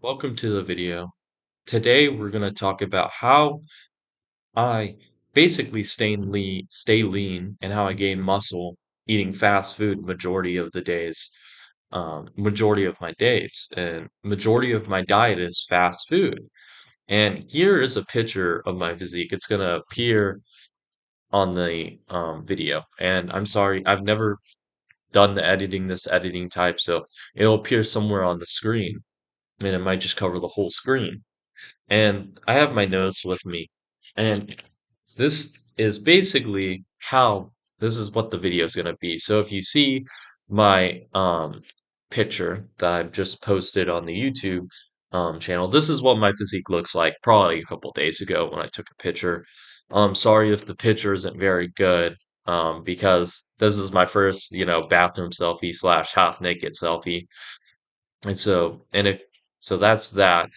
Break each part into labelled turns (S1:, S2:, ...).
S1: Welcome to the video. Today we're going to talk about how I basically stay lean and how I gain muscle eating fast food majority of my days, and majority of my diet is fast food. And here is a picture of my physique. It's going to appear on the video. And I'm sorry, I've never done this editing type, so it'll appear somewhere on the screen, and it might just cover the whole screen. And I have my notes with me. And this is basically how this is what the video is going to be. So if you see my picture that I've just posted on the YouTube channel, this is what my physique looks like probably a couple days ago when I took a picture. Sorry if the picture isn't very good, because this is my first, bathroom selfie slash half naked selfie. And so, and if so, that's that.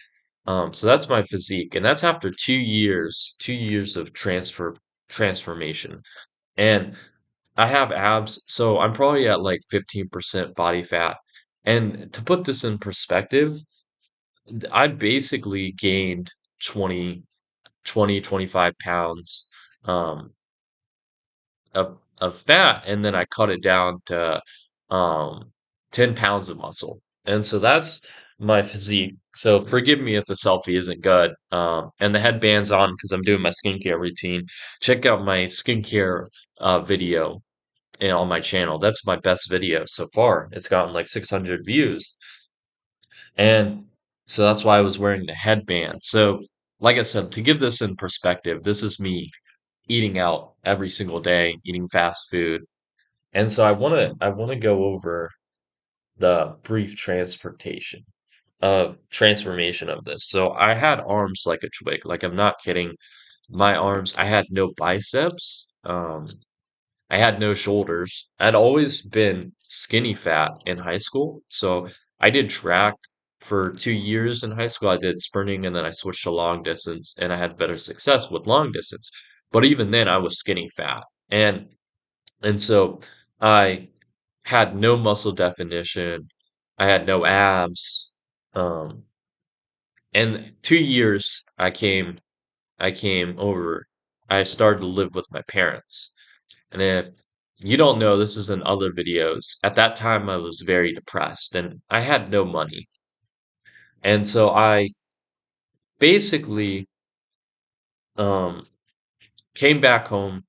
S1: So that's my physique, and that's after 2 years of transformation. And I have abs, so I'm probably at like 15% body fat. And to put this in perspective, I basically gained 25 pounds um of fat, and then I cut it down to um 10 pounds of muscle. And so that's my physique. So forgive me if the selfie isn't good. And the headband's on because I'm doing my skincare routine. Check out my skincare video on my channel. That's my best video so far. It's gotten like 600 views. And so that's why I was wearing the headband. So, like I said, to give this in perspective, this is me eating out every single day, eating fast food. And so I want to go over the brief transformation of this. So I had arms like a twig. Like, I'm not kidding. My arms, I had no biceps. I had no shoulders. I'd always been skinny fat in high school. So I did track for 2 years in high school. I did sprinting, and then I switched to long distance, and I had better success with long distance. But even then I was skinny fat. And so I had no muscle definition. I had no abs. Um, and 2 years I came over. I started to live with my parents. And if you don't know, this is in other videos. At that time, I was very depressed and I had no money. And so I basically um, came back home,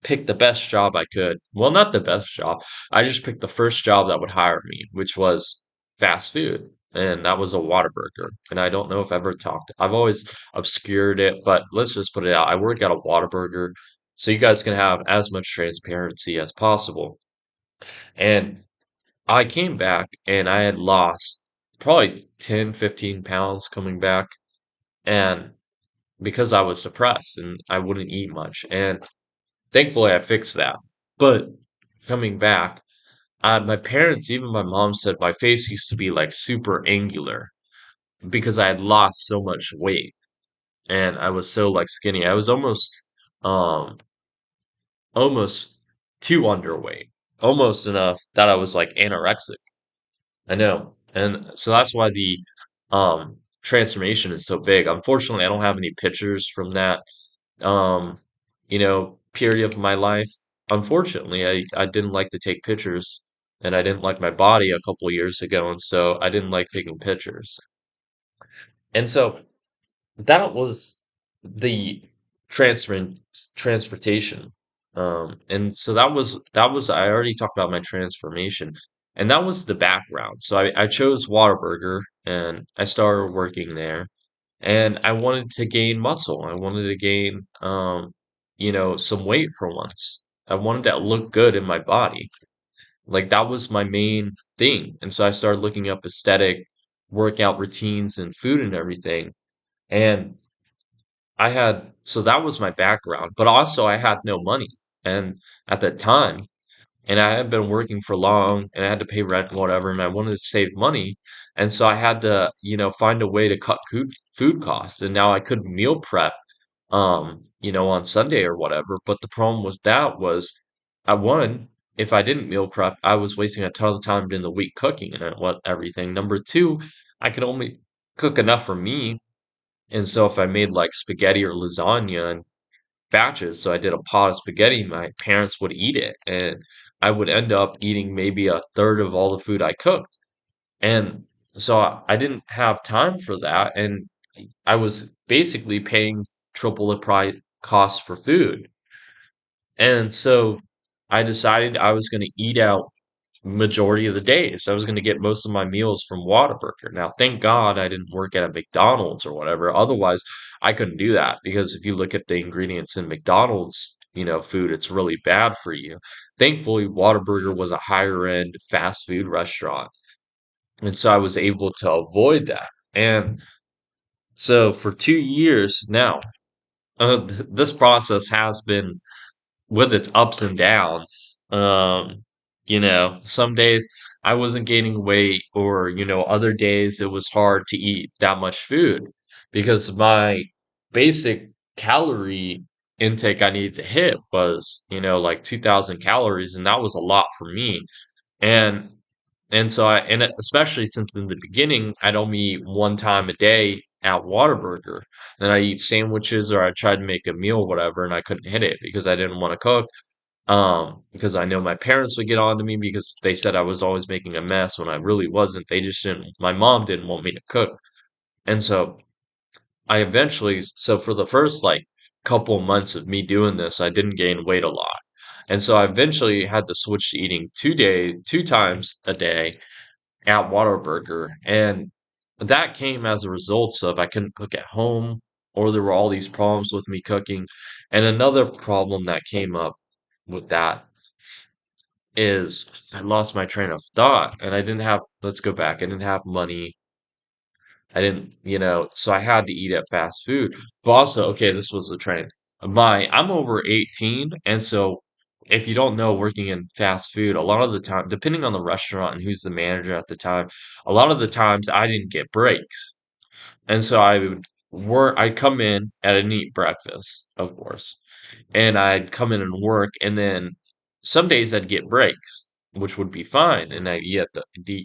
S1: picked the best job I could. Well, not the best job. I just picked the first job that would hire me, which was fast food. And that was a Whataburger. And I don't know if I ever talked. I've always obscured it, but let's just put it out. I work at a Whataburger, so you guys can have as much transparency as possible. And I came back and I had lost probably 10, 15 pounds coming back. And because I was depressed and I wouldn't eat much. And thankfully, I fixed that. But coming back, my parents, even my mom said my face used to be like super angular because I had lost so much weight and I was so like skinny. I was um, almost too underweight, almost enough that I was like anorexic. I know. And so that's why the transformation is so big. Unfortunately, I don't have any pictures from that um, period of my life. Unfortunately, I didn't like to take pictures and I didn't like my body a couple years ago, and so I didn't like taking pictures. And so that was the transfer transportation. And so that was I already talked about my transformation, and that was the background. So I chose Whataburger and I started working there, and I wanted to gain muscle. I wanted to gain some weight for once. I wanted to look good in my body. Like, that was my main thing. And so I started looking up aesthetic workout routines and food and everything. And so that was my background, but also I had no money. And at that time, and I had been working for long and I had to pay rent and whatever, and I wanted to save money. And so I had to, find a way to cut food costs. And now I could meal prep, on Sunday or whatever. But the problem was at one, if I didn't meal prep, I was wasting a ton of time during the week cooking and what everything. Number two, I could only cook enough for me. And so if I made like spaghetti or lasagna in batches, so I did a pot of spaghetti, my parents would eat it, and I would end up eating maybe a third of all the food I cooked. And so I didn't have time for that, and I was basically paying triple the price cost for food. And so I decided I was going to eat out majority of the days. I was going to get most of my meals from Whataburger. Now, thank God I didn't work at a McDonald's or whatever. Otherwise, I couldn't do that because if you look at the ingredients in McDonald's, food, it's really bad for you. Thankfully, Whataburger was a higher end fast food restaurant. And so I was able to avoid that. And so for 2 years now, this process has been with its ups and downs. Some days I wasn't gaining weight, or, other days it was hard to eat that much food because my basic calorie intake I needed to hit was, like 2,000 calories, and that was a lot for me. And especially since in the beginning I'd only eat one time a day at Whataburger. Then I eat sandwiches or I tried to make a meal, whatever, and I couldn't hit it because I didn't want to cook. Because I know my parents would get on to me because they said I was always making a mess when I really wasn't. They just didn't, my mom didn't want me to cook. And so so for the first like couple months of me doing this, I didn't gain weight a lot. And so I eventually had to switch to eating 2 times a day at Whataburger. And that came as a result of I couldn't cook at home, or there were all these problems with me cooking. And another problem that came up with that is I lost my train of thought and I didn't have, let's go back, I didn't have money. I didn't, so I had to eat at fast food. But also, okay, this was the train. I'm over 18, and so if you don't know, working in fast food, a lot of the time, depending on the restaurant and who's the manager at the time, a lot of the times I didn't get breaks. And so I'd come in and I'd eat breakfast, of course, and I'd come in and work, and then some days I'd get breaks, which would be fine, and I'd eat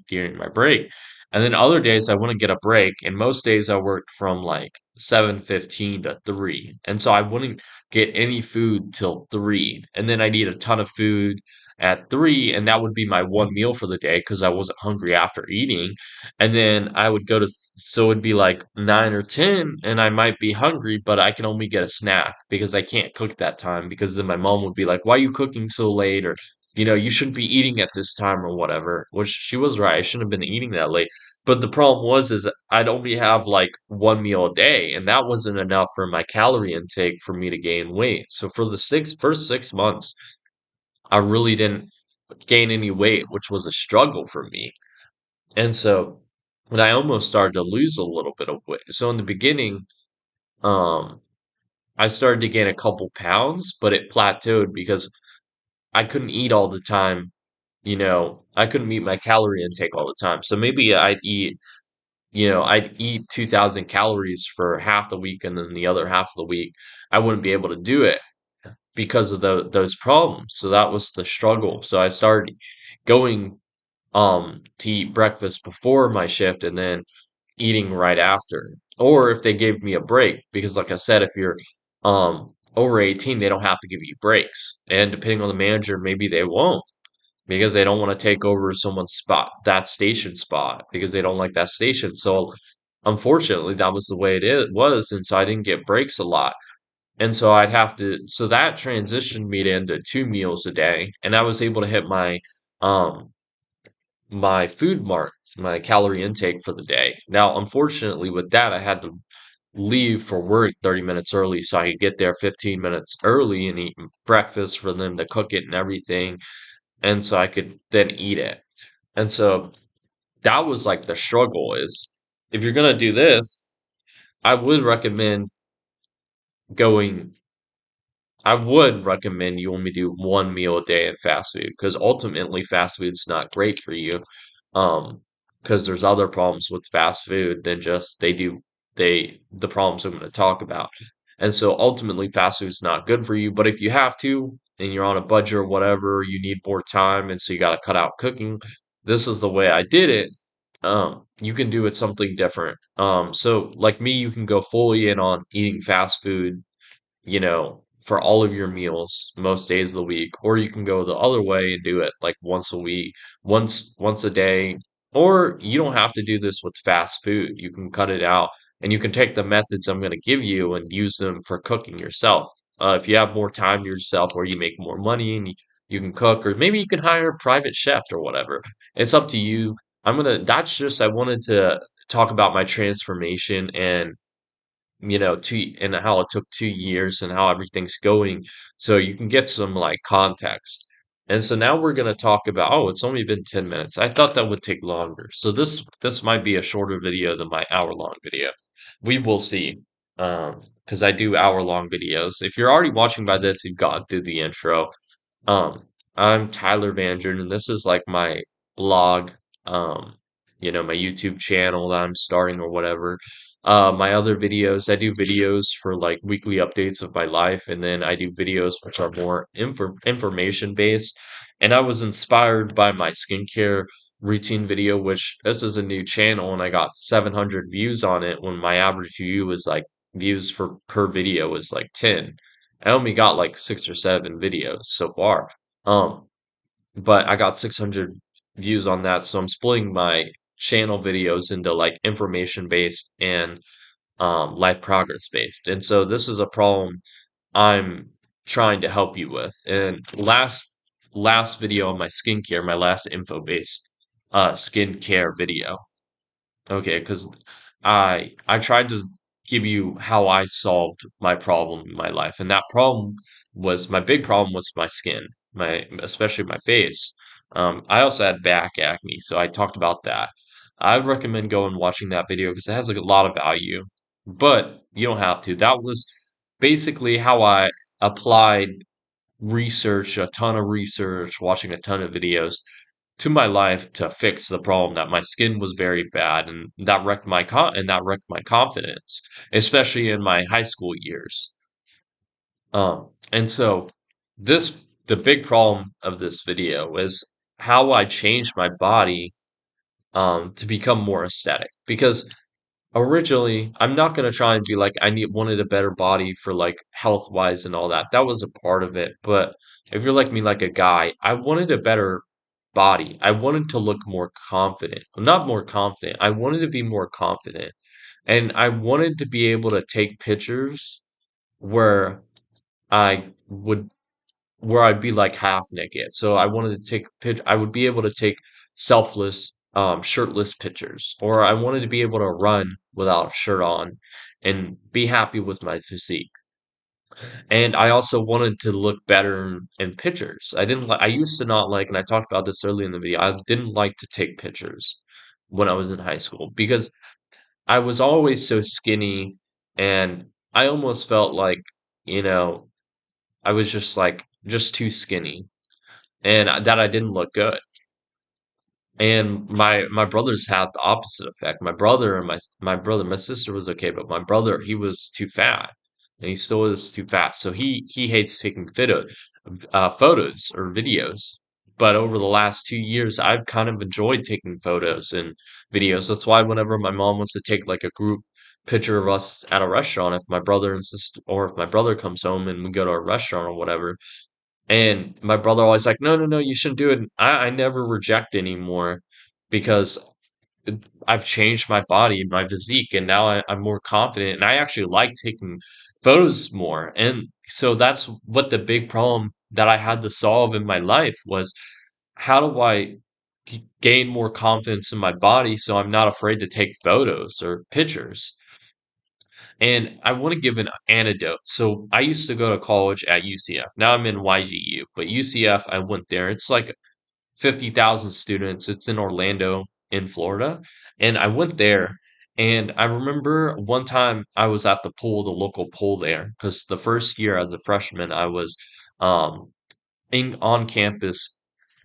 S1: during my break. And then other days I wouldn't get a break, and most days I worked from like 7:15 to 3. And so I wouldn't get any food till 3. And then I'd eat a ton of food at 3, and that would be my one meal for the day because I wasn't hungry after eating. And then I would so it'd be like 9 or 10, and I might be hungry, but I can only get a snack because I can't cook that time because then my mom would be like, "Why are you cooking so late?" Or, "You shouldn't be eating at this time," or whatever, which she was right. I shouldn't have been eating that late. But the problem is I'd only have like one meal a day, and that wasn't enough for my calorie intake for me to gain weight. So for the first 6 months, I really didn't gain any weight, which was a struggle for me. And so when I almost started to lose a little bit of weight. So in the beginning, um, I started to gain a couple pounds, but it plateaued because I couldn't eat all the time. I couldn't meet my calorie intake all the time. So maybe I'd eat 2,000 calories for half the week, and then the other half of the week, I wouldn't be able to do it because of those problems. So that was the struggle. So I started going to eat breakfast before my shift and then eating right after. Or if they gave me a break, because like I said, if you're over 18, they don't have to give you breaks. And depending on the manager, maybe they won't because they don't want to take over someone's spot, that station spot, because they don't like that station. So unfortunately, that was the way was, and so I didn't get breaks a lot. And so so that transitioned me to into 2 meals a day, and I was able to hit um my food mark, my calorie intake for the day. Now, unfortunately, with that, I had to leave for work 30 minutes early so I could get there 15 minutes early and eat breakfast for them to cook it and everything. And so I could then eat it. And so that was like the struggle is if you're going to do this, I would recommend going I would recommend you only do one meal a day in fast food because ultimately fast food's not great for you. Because there's other problems with fast food than just the problems I'm going to talk about. And so ultimately fast food's not good for you. But if you have to and you're on a budget or whatever, you need more time and so you got to cut out cooking. This is the way I did it. you can do it something different. So like me, you can go fully in on eating fast food, for all of your meals most days of the week, or you can go the other way and do it like once a week, once a day, or you don't have to do this with fast food. You can cut it out and you can take the methods I'm going to give you and use them for cooking yourself. If you have more time to yourself or you make more money and you can cook, or maybe you can hire a private chef or whatever. It's up to you. I wanted to talk about my transformation and and how it took 2 years and how everything's going, so you can get some like context. And so now we're going to talk about, oh, it's only been 10 minutes. I thought that would take longer. So this might be a shorter video than my hour-long video. We will see. Because I do hour-long videos. If you're already watching by this, you've gotten through the intro. Um, I'm Tyler Van and this is like my blog, um, my YouTube channel that I'm starting or whatever. My other videos, I do videos for like weekly updates of my life, and then I do videos which are more information based. And I was inspired by my skincare routine video, which this is a new channel, and I got 700 views on it when my average view was like views for per video was like 10. I only got like 6 or 7 videos so far. Um, but I got 600 views on that, so I'm splitting my channel videos into like information based and life progress based. And so this is a problem I'm trying to help you with. And last video on my skincare, my last info based skincare video. Okay, because I tried to give you how I solved my problem in my life, and that problem was my big problem was my skin, my especially my face. I also had back acne, so I talked about that. I would recommend going and watching that video because it has like, a lot of value, but you don't have to. That was basically how I applied research, a ton of research, watching a ton of videos to my life to fix the problem that my skin was very bad, and that wrecked my confidence, especially in my high school years. And so this the big problem of this video is how I changed my body to become more aesthetic, because originally, I'm not gonna try and be like, wanted a better body for like health wise and all that. That was a part of it. But if you're like me, like a guy, I wanted a better body. I wanted to look more confident. Not more confident. I wanted to be more confident. And I wanted to be able to take pictures where I would where I'd be like half naked. So I wanted to take I would be able to take selfless, shirtless pictures, or I wanted to be able to run without a shirt on and be happy with my physique. And I also wanted to look better in pictures. I used to not like, and I talked about this earlier in the video, I didn't like to take pictures when I was in high school because I was always so skinny and I almost felt like, you know, I was just too skinny and that I didn't look good. And my brothers had the opposite effect. My sister was okay, but my brother, he was too fat, and he still is too fat. So he hates taking photos or videos. But over the last 2 years, I've kind of enjoyed taking photos and videos. That's why whenever my mom wants to take like a group picture of us at a restaurant, if my brother comes home and we go to a restaurant or whatever, and my brother always like, no, no, no, you shouldn't do it. I never reject anymore because I've changed my body, my physique, and now I'm more confident, and I actually like taking photos more. And so that's what the big problem that I had to solve in my life was, how do I gain more confidence in my body so I'm not afraid to take photos or pictures? And I want to give an anecdote. So I used to go to college at UCF. Now I'm in YGU, but UCF, I went there. It's like 50,000 students. It's in Orlando, in Florida. And I went there, and I remember one time I was at the pool, the local pool there, because the first year as a freshman, I was um, in on campus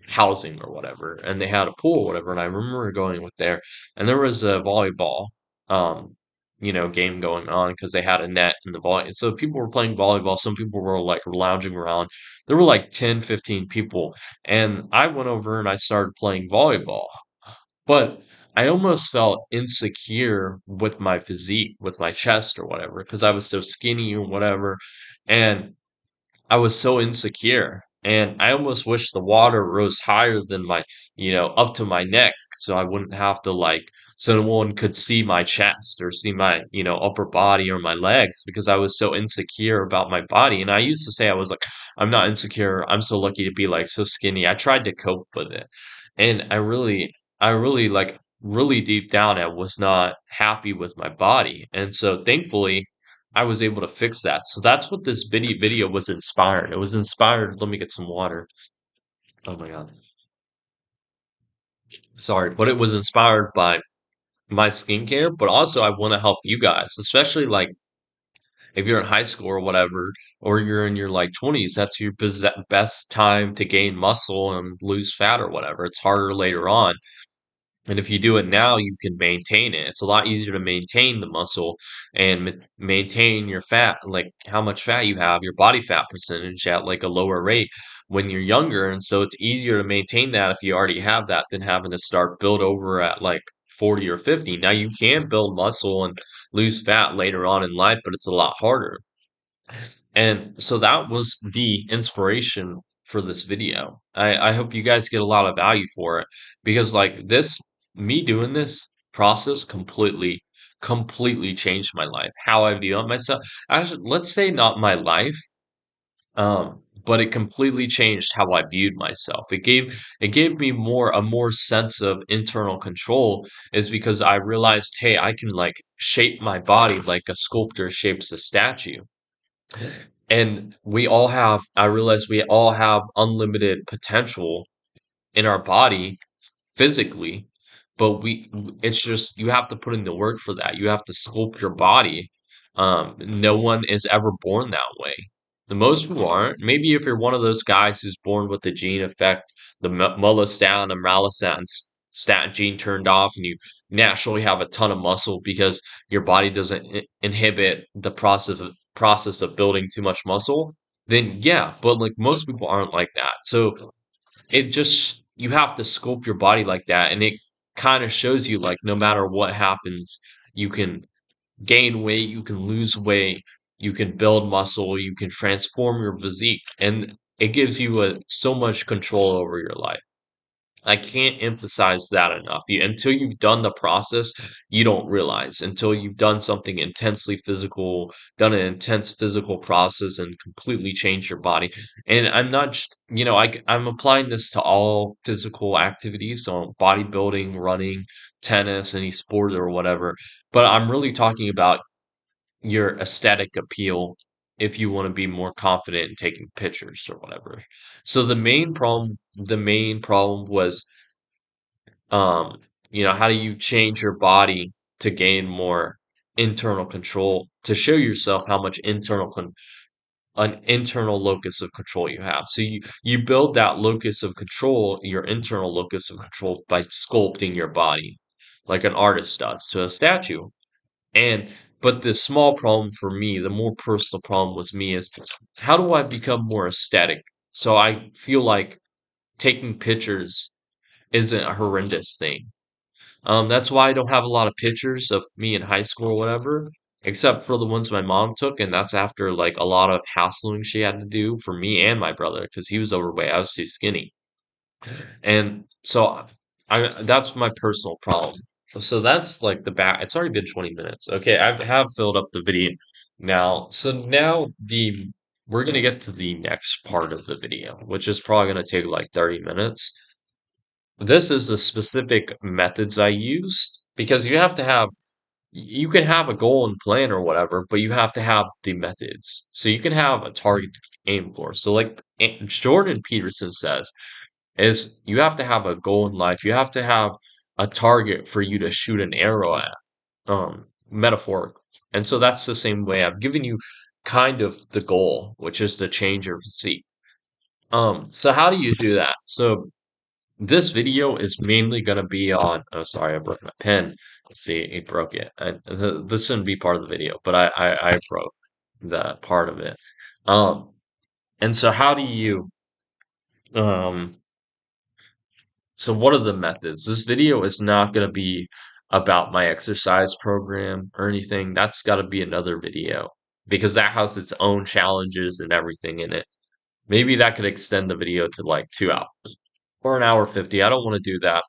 S1: housing or whatever, and they had a pool or whatever. And I remember going with there, and there was a volleyball, um, game going on because they had a net in the volley. And so people were playing volleyball. Some people were like lounging around. There were like 10, 15 people, and I went over and I started playing volleyball. But I almost felt insecure with my physique, with my chest or whatever, because I was so skinny or whatever. And I was so insecure, and I almost wish the water rose higher than up to my neck, so I wouldn't have to so no one could see my chest or see my, upper body or my legs because I was so insecure about my body. And I used to say I was like, I'm not insecure. I'm so lucky to be like so skinny. I tried to cope with it. And I really really deep down, I was not happy with my body. And so thankfully, I was able to fix that. So that's what this video was inspired. It was inspired. Let me get some water. Oh my God. Sorry, but it was inspired by my skincare, but also I want to help you guys, especially like if you're in high school or whatever, or you're in your like 20s, that's your best time to gain muscle and lose fat or whatever. It's harder later on. And if you do it now, you can maintain it. It's a lot easier to maintain the muscle and maintain your fat, like how much fat you have, your body fat percentage at like a lower rate when you're younger. And so it's easier to maintain that if you already have that than having to start build over at like 40 or 50. Now you can build muscle and lose fat later on in life, but it's a lot harder. And so that was the inspiration for this video. I hope you guys get a lot of value for it because me doing this process completely changed my life. How I view myself. Actually, let's say not my life, but it completely changed how I viewed myself. It gave me a more sense of internal control is because I realized, hey, I can like shape my body like a sculptor shapes a statue. And I realize we all have unlimited potential in our body physically, but it's just you have to put in the work for that. You have to sculpt your body. No one is ever born that way. The most people aren't. Maybe if you're one of those guys who's born with the gene effect, the Mullistatin and Ralistatin statin gene turned off, and you naturally have a ton of muscle because your body doesn't inhibit the process of building too much muscle, then yeah, but like most people aren't like that. So it just you have to sculpt your body like that, and it kind of shows you like no matter what happens, you can gain weight, you can lose weight, you can build muscle, you can transform your physique, and it gives you so much control over your life. I can't emphasize that enough. Until you've done the process, you don't realize. Until you've done something intensely physical, done an intense physical process, and completely changed your body. And I'm not, I'm applying this to all physical activities, so bodybuilding, running, tennis, any sport or whatever. But I'm really talking about your aesthetic appeal if you want to be more confident in taking pictures or whatever. So the main problem was um, how do you change your body to gain more internal control to show yourself how much an internal locus of control you have. So you build that locus of control, your internal locus of control by sculpting your body like an artist does to a statue. And but the small problem for me, the more personal problem with me is how do I become more aesthetic? So I feel like taking pictures isn't a horrendous thing. That's why I don't have a lot of pictures of me in high school or whatever, except for the ones my mom took, and that's after like a lot of hassling she had to do for me and my brother because he was overweight. I was too skinny. And so that's my personal problem. So that's like the back. It's already been 20 minutes. Okay, I have filled up the video now. So now we're gonna get to the next part of the video, which is probably gonna take like 30 minutes. This is the specific methods I used because you can have a goal and plan or whatever, but you have to have the methods. So you can have a target to aim for. So like Jordan Peterson says, is you have to have a goal in life. You have to have a target for you to shoot an arrow at, metaphorically. And so that's the same way I've given you kind of the goal, which is to change your physique. So how do you do that? So this video is mainly going to be on. Oh, sorry, I broke my pen. See, it broke it. This shouldn't be part of the video, but I broke that part of it. Um, and so how do you um So what are the methods? This video is not going to be about my exercise program or anything. That's got to be another video because that has its own challenges and everything in it. Maybe that could extend the video to like 2 hours or an hour 50. I don't want to do that.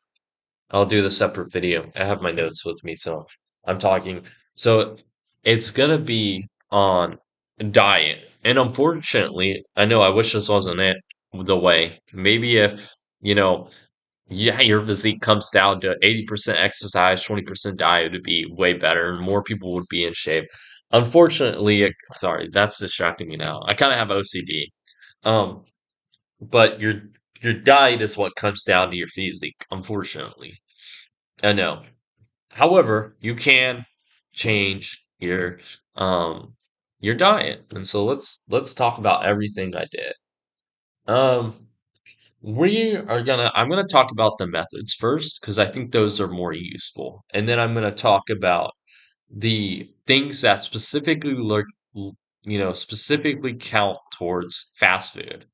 S1: I'll do the separate video. I have my notes with me, so I'm talking. So it's gonna be on diet. And unfortunately, I know I wish this wasn't it the way. Maybe if, you know, yeah, your physique comes down to 80% exercise, 20% diet, it would be way better and more people would be in shape. Unfortunately, sorry, that's distracting me now. I kind of have OCD. Um, but your diet is what comes down to your physique, unfortunately. I know. However, you can change your diet. And so let's talk about everything I did. Um I'm gonna talk about the methods first because I think those are more useful. And then I'm gonna talk about the things that specifically specifically count towards fast food.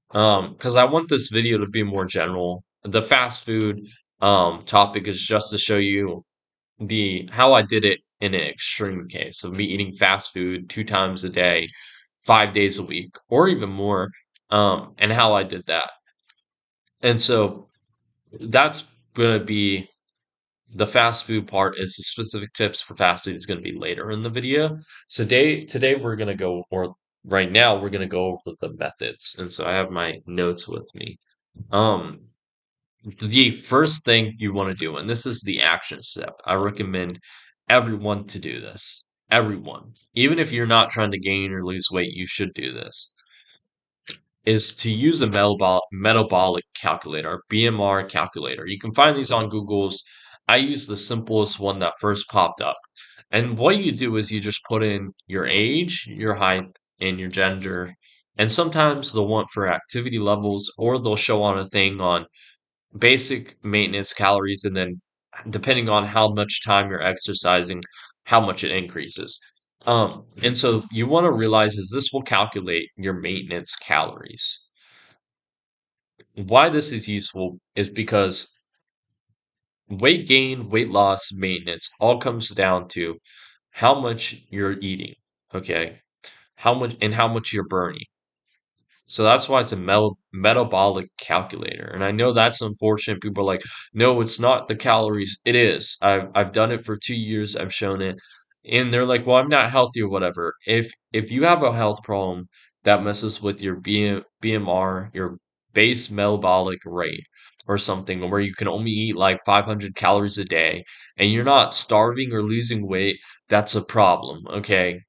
S1: Because I want this video to be more general. The fast food topic is just to show you the how I did it in an extreme case of me eating fast food 2 times a day, 5 days a week, or even more, and how I did that. And so that's gonna be the fast food part is the specific tips for fast food is gonna be later in the video. So today we're gonna go or right now we're gonna go over the methods. And so I have my notes with me. Um the first thing you want to do, and this is the action step, I recommend everyone to do this. Everyone. Even if you're not trying to gain or lose weight, you should do this. Is to use a metabolic calculator, BMR calculator. You can find these on Google's. I use the simplest one that first popped up. And what you do is you just put in your age, your height, and your gender. And sometimes they'll want for activity levels, or they'll show on a thing on basic maintenance calories, and then depending on how much time you're exercising, how much it increases. And so you want to realize is this will calculate your maintenance calories. Why this is useful is because weight gain, weight loss, maintenance all comes down to how much you're eating, okay? How much you're burning. So that's why it's a metabolic calculator. And I know that's unfortunate. People are like, no, it's not the calories. It is. I've done it for 2 years. I've shown it. And they're like, well, I'm not healthy or whatever. If you have a health problem that messes with your BMR, your base metabolic rate or something, where you can only eat like 500 calories a day and you're not starving or losing weight, that's a problem. Okay.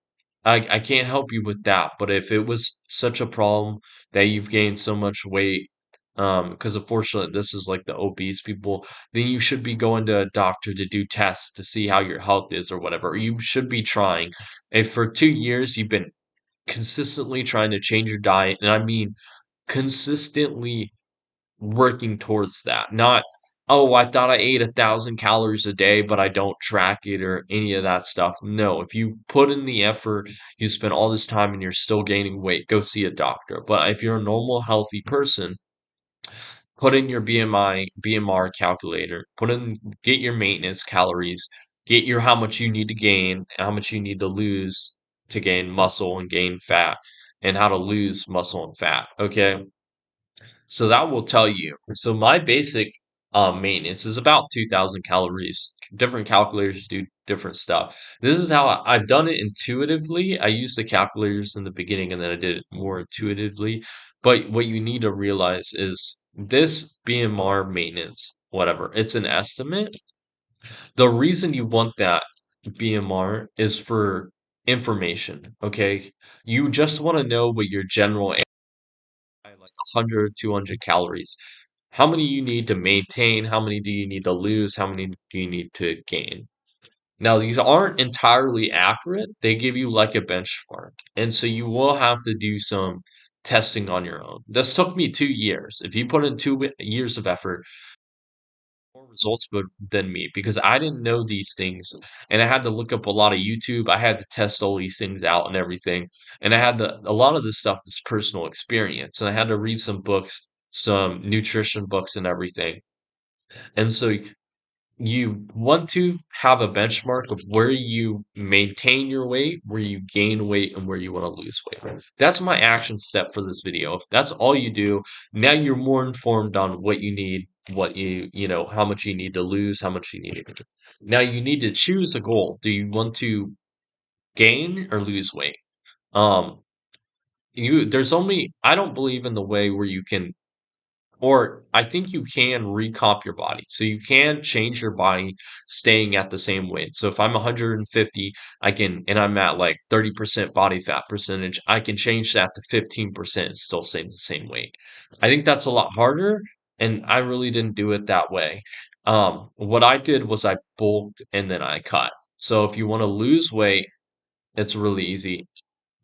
S1: I can't help you with that, but if it was such a problem that you've gained so much weight, because unfortunately this is like the obese people, then you should be going to a doctor to do tests to see how your health is or whatever. Or you should be trying. If for 2 years you've been consistently trying to change your diet, and I mean consistently working towards that. Not, oh, I thought I ate 1,000 calories a day, but I don't track it or any of that stuff. No, if you put in the effort, you spend all this time and you're still gaining weight, go see a doctor. But if you're a normal, healthy person, put in your BMI, BMR calculator, get your maintenance calories, get your how much you need to gain, how much you need to lose to gain muscle and gain fat, and how to lose muscle and fat. Okay. So that will tell you. So my basic maintenance is about 2,000 calories. Different calculators do different stuff. This is how I've done it intuitively. I used the calculators in the beginning and then I did it more intuitively. But what you need to realize is this BMR maintenance, whatever, it's an estimate. The reason you want that BMR is for information, okay? You just want to know what your general like 100, 200 calories. How many you need to maintain? How many do you need to lose? How many do you need to gain? Now, these aren't entirely accurate. They give you like a benchmark. And so you will have to do some testing on your own. This took me 2 years. If you put in 2 years of effort, more results than me because I didn't know these things and I had to look up a lot of YouTube. I had to test all these things out and everything. And I had to, a lot of this stuff is personal experience. And I had to read some books, some nutrition books and everything. And so you want to have a benchmark of where you maintain your weight, where you gain weight, and where you want to lose weight. That's my action step for this video. If that's all you do, now you're more informed on what you need, how much you need to lose, how much you need to. Now you need to choose a goal. Do you want to gain or lose weight? Um, there's only, I don't believe in the way where you can, or I think you can recomp your body. So you can change your body staying at the same weight. So if I'm 150, and I'm at like 30% body fat percentage, I can change that to 15% and still stay the same weight. I think that's a lot harder, and I really didn't do it that way. What I did was I bulked and then I cut. So if you want to lose weight, it's really easy.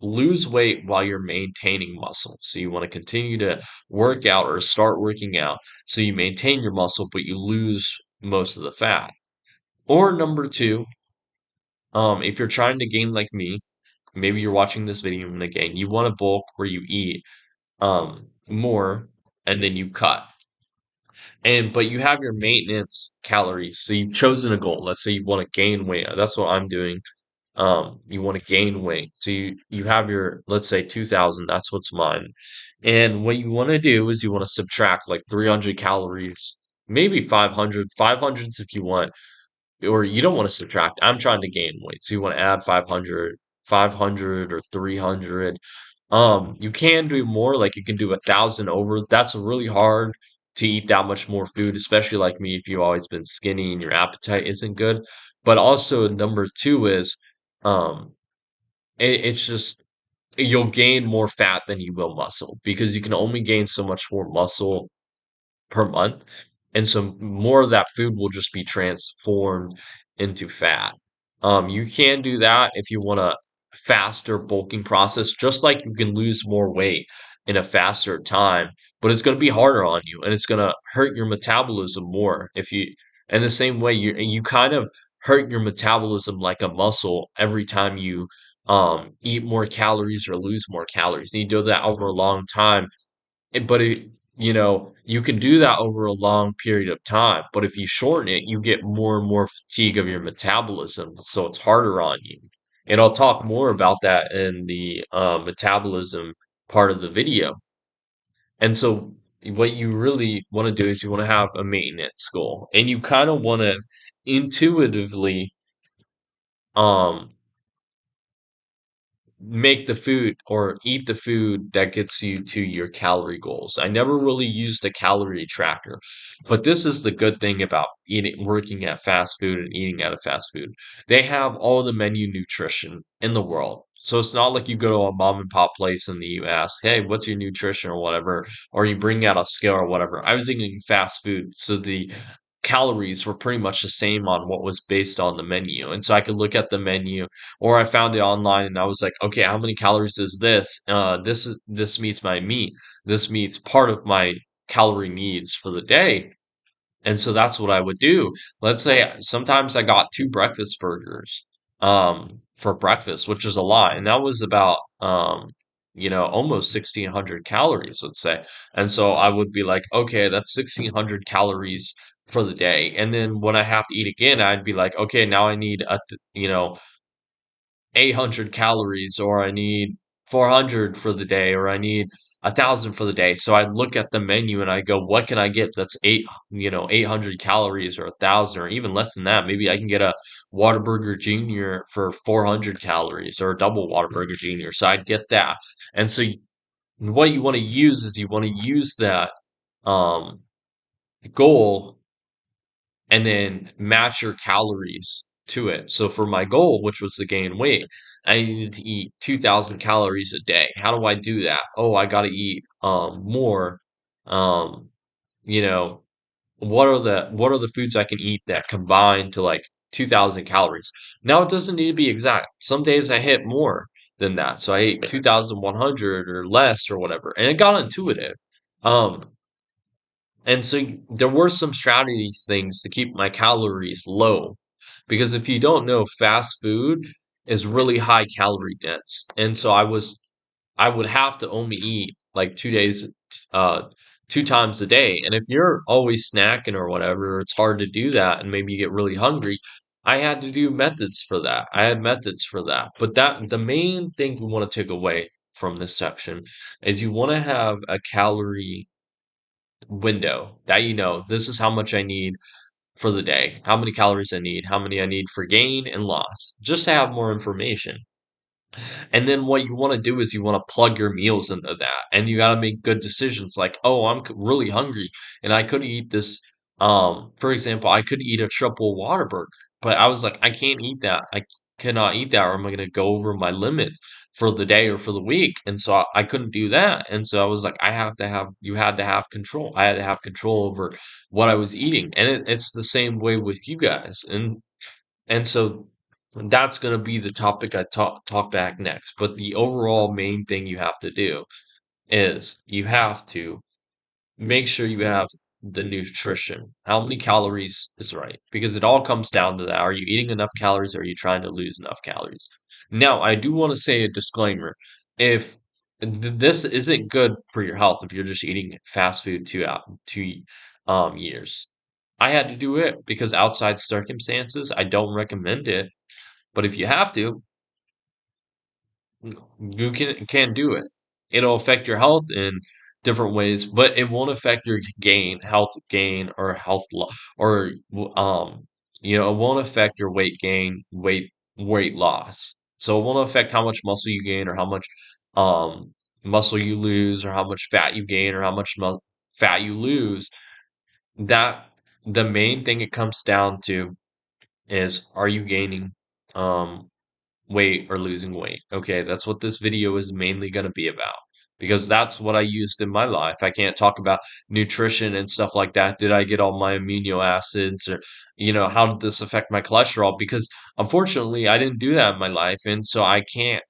S1: Lose weight while you're maintaining muscle. So you want to continue to work out or start working out so you maintain your muscle, but you lose most of the fat. Or number two, if you're trying to gain like me, maybe you're watching this video and again, you want to bulk where you eat more and then you cut. But you have your maintenance calories. So you've chosen a goal. Let's say you want to gain weight. That's what I'm doing. You want to gain weight. So you have your, let's say 2000, that's what's mine. And what you want to do is you want to subtract like 300 calories, maybe 500, 500s if you want, or you don't want to subtract. I'm trying to gain weight. So you want to add 500, 500 or 300. You can do more, like you can do 1,000 over. That's really hard to eat that much more food, especially like me if you've always been skinny and your appetite isn't good. But also number two is um it's just you'll gain more fat than you will muscle because you can only gain so much more muscle per month. And so more of that food will just be transformed into fat. You can do that if you want a faster bulking process, just like you can lose more weight in a faster time, but it's going to be harder on you and it's going to hurt your metabolism more if you, in the same way you kind of hurt your metabolism like a muscle every time you eat more calories or lose more calories. And you do that over a long time but you can do that over a long period of time. But if you shorten it, you get more and more fatigue of your metabolism, so it's harder on you. And I'll talk more about that in the metabolism part of the video. And so, what you really want to do is you want to have a maintenance goal, and you kind of want to intuitively um make the food or eat the food that gets you to your calorie goals. I never really used a calorie tracker, but this is the good thing about working at fast food and eating at a fast food. They have all the menu nutrition in the world. So it's not like you go to a mom and pop place and you ask, "Hey, what's your nutrition or whatever," or you bring out a scale or whatever. I was eating fast food, so the calories were pretty much the same on what was based on the menu. And so I could look at the menu or I found it online and I was like, okay, how many calories is this? This meets my meat. This meets part of my calorie needs for the day. And so that's what I would do. Let's say sometimes I got two breakfast burgers for breakfast, which is a lot. And that was about almost 1600 calories, let's say. And so I would be like, okay, that's 1600 calories for the day. And then when I have to eat again, I'd be like, okay, now I need 800 calories or I need 400 for the day or I need 1,000 for the day. So I look at the menu and I go, what can I get that's 800 calories or 1,000 or even less than that. Maybe I can get a Whataburger Junior for 400 calories or a double Whataburger Junior. So I'd get that. And so what you want to use is you want to use that um, goal and then match your calories to it. So for my goal, which was to gain weight, I needed to eat 2,000 calories a day. How do I do that? Oh, I got to eat more. Um, you know, what are the foods I can eat that combine to like 2,000 calories? Now it doesn't need to be exact. Some days I hit more than that. So I ate 2,100 or less or whatever. And it got intuitive. Um, and so there were some strategies things to keep my calories low. Because if you don't know, fast food is really high calorie dense. And so I would have to only eat like 2 days, uh, two times a day. And if you're always snacking or whatever, it's hard to do that and maybe you get really hungry. I had to do methods for that. I had methods for that. But that the main thing you want to take away from this section is you want to have a calorie window that you know this is how much I need for the day, how many calories I need, how many I need for gain and loss, just to have more information. And then what you want to do is you want to plug your meals into that. And you got to make good decisions like, oh, really hungry and I could eat this. For example, I could eat a triple Whataburger, but I was like, I can't eat that. I cannot eat that, or am I going to go over my limit for the day or for the week? And so I couldn't do that. And so I was like, you had to have control. I had to have control over what I was eating. And it's the same way with you guys. And so that's going to be the topic I talk back next. But the overall main thing you have to do is you have to make sure you have the nutrition. How many calories is right? Because it all comes down to that. Are you eating enough calories or are you trying to lose enough calories? Now, I do want to say a disclaimer. If this isn't good for your health if you're just eating fast food 2 years. I had to do it because outside circumstances, I don't recommend it. But if you have to, you can do it. It'll affect your health in different ways, but it won't affect your health gain or or it won't affect your weight gain, weight loss. So it won't affect how much muscle you gain or how much muscle you lose or how much fat you gain or how much fat you lose. That the main thing it comes down to is are you gaining um weight or losing weight. Okay, that's what this video is mainly going to be about because that's what I used in my life. I can't talk about nutrition and stuff like that. Did I get all my amino acids or, how did this affect my cholesterol? Because unfortunately, I didn't do that in my life. And so I can't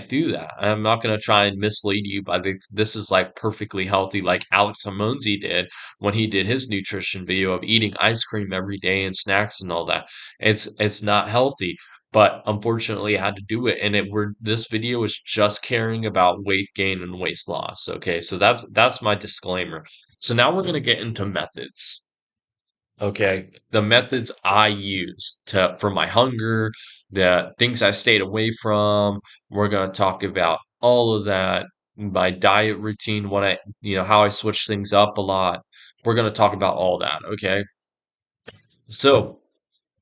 S1: do that. I'm not going to try and mislead you by this is like perfectly healthy, like Alex Hormonzi did when he did his nutrition video of eating ice cream every day and snacks and all that. It's not healthy but unfortunately I had to do it and this video is just caring about weight gain and weight loss. Okay, so that's my disclaimer. So now we're gonna get into methods. Okay, the methods I use to for my hunger, the things I stayed away from. We're gonna talk about all of that, my diet routine, how I switch things up a lot. We're gonna talk about all that, okay? So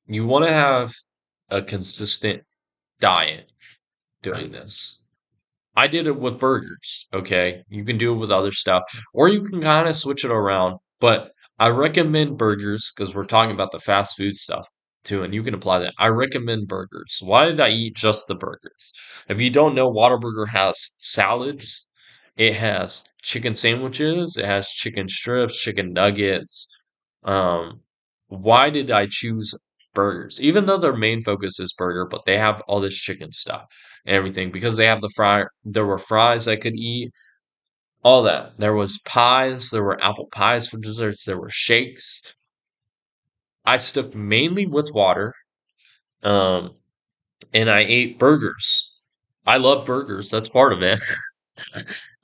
S1: you want to have a consistent diet doing this. I did it with burgers, okay? You can do it with other stuff, or you can kind of switch it around, but I recommend burgers because we're talking about the fast food stuff too, and you can apply that. I recommend burgers. Why did I eat just the burgers? If you don't know, Whataburger has salads, it has chicken sandwiches, it has chicken strips, chicken nuggets, um, why did I choose burgers? Even though their main focus is burger, but they have all this chicken stuff and everything because they have there were fries I could eat, all that. There was pies, there were apple pies for desserts, there were shakes. I stuck mainly with water, um, and I ate burgers. I love burgers. That's part of it.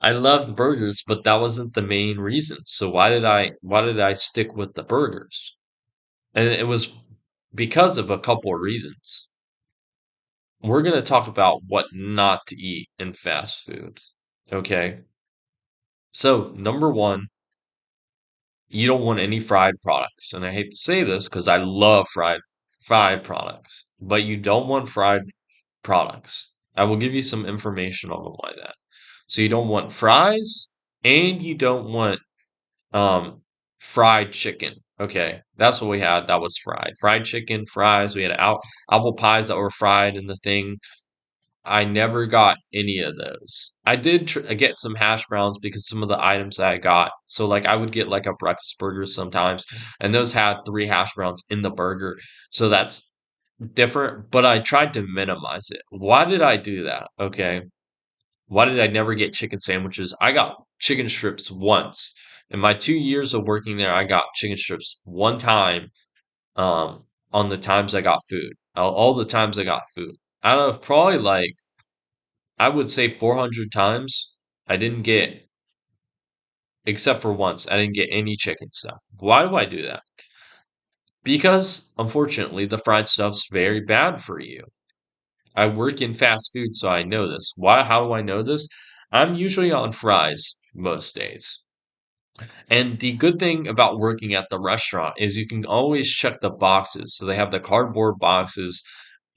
S1: I loved burgers, but that wasn't the main reason. So why did I stick with the burgers? And it was because of a couple of reasons. We're going to talk about what not to eat in fast food. Okay. So, number one, you don't want any fried products. And I hate to say this because I love fried products, but you don't want fried products. I will give you some information on why that. So you don't want fries and you don't want Um, fried chicken. Okay, that's what we had. That was fried. Fried chicken, fries. We had apple pies that were fried in the thing. I never got any of those. I did get some hash browns because some of the items that I got. So like I would get like a breakfast burger sometimes, and those had three hash browns in the burger. So that's different, but I tried to minimize it. Why did I do that? Okay. Why did I never get chicken sandwiches? I got chicken strips once. In my 2 years of working there, I got chicken strips one time on the times I got food. All the times I got food. Out of probably like, I would say 400 times, I didn't get except for once. I didn't get any chicken stuff. Why do I do that? Because unfortunately, the fried stuff's very bad for you. I work in fast food, so I know this. Why? How do I know this? I'm usually on fries most days. And the good thing about working at the restaurant is you can always check the boxes. So they have the cardboard boxes,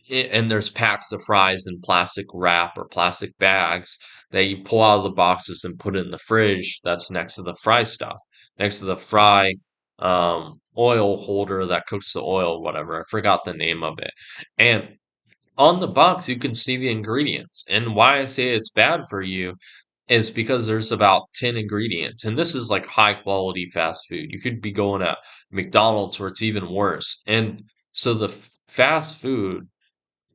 S1: and there's packs of fries in plastic wrap or plastic bags that you pull out of the boxes and put it in the fridge that's next to the fry stuff, next to the fry oil holder that cooks the oil, whatever. I forgot the name of it. And on the box, you can see the ingredients. And why I say it's bad for you is because there's about 10 ingredients. And this is like high quality fast food. You could be going at McDonald's where it's even worse. And so the fast food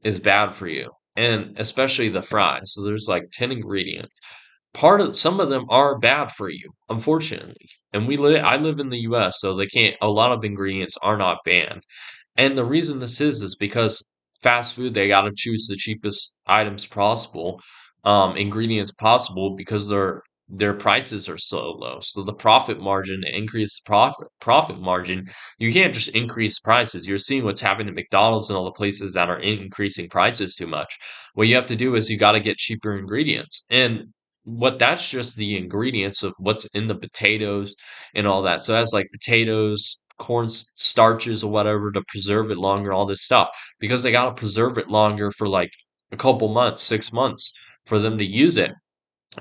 S1: is bad for you, and especially the fries. So there's like 10 ingredients. Part of some of them are bad for you, unfortunately. And I live in the US, so they can't a lot of ingredients are not banned. And the reason this is because fast food, they got to choose the cheapest items possible, ingredients possible because their prices are so low. So the profit margin, to increase the profit margin, you can't just increase prices. You're seeing what's happening at McDonald's and all the places that are increasing prices too much. What you have to do is you got to get cheaper ingredients. And what that's just the ingredients of what's in the potatoes and all that. So it has like potatoes, starches or whatever to preserve it longer, all this stuff. Because they gotta preserve it longer for like a couple months, 6 months for them to use it.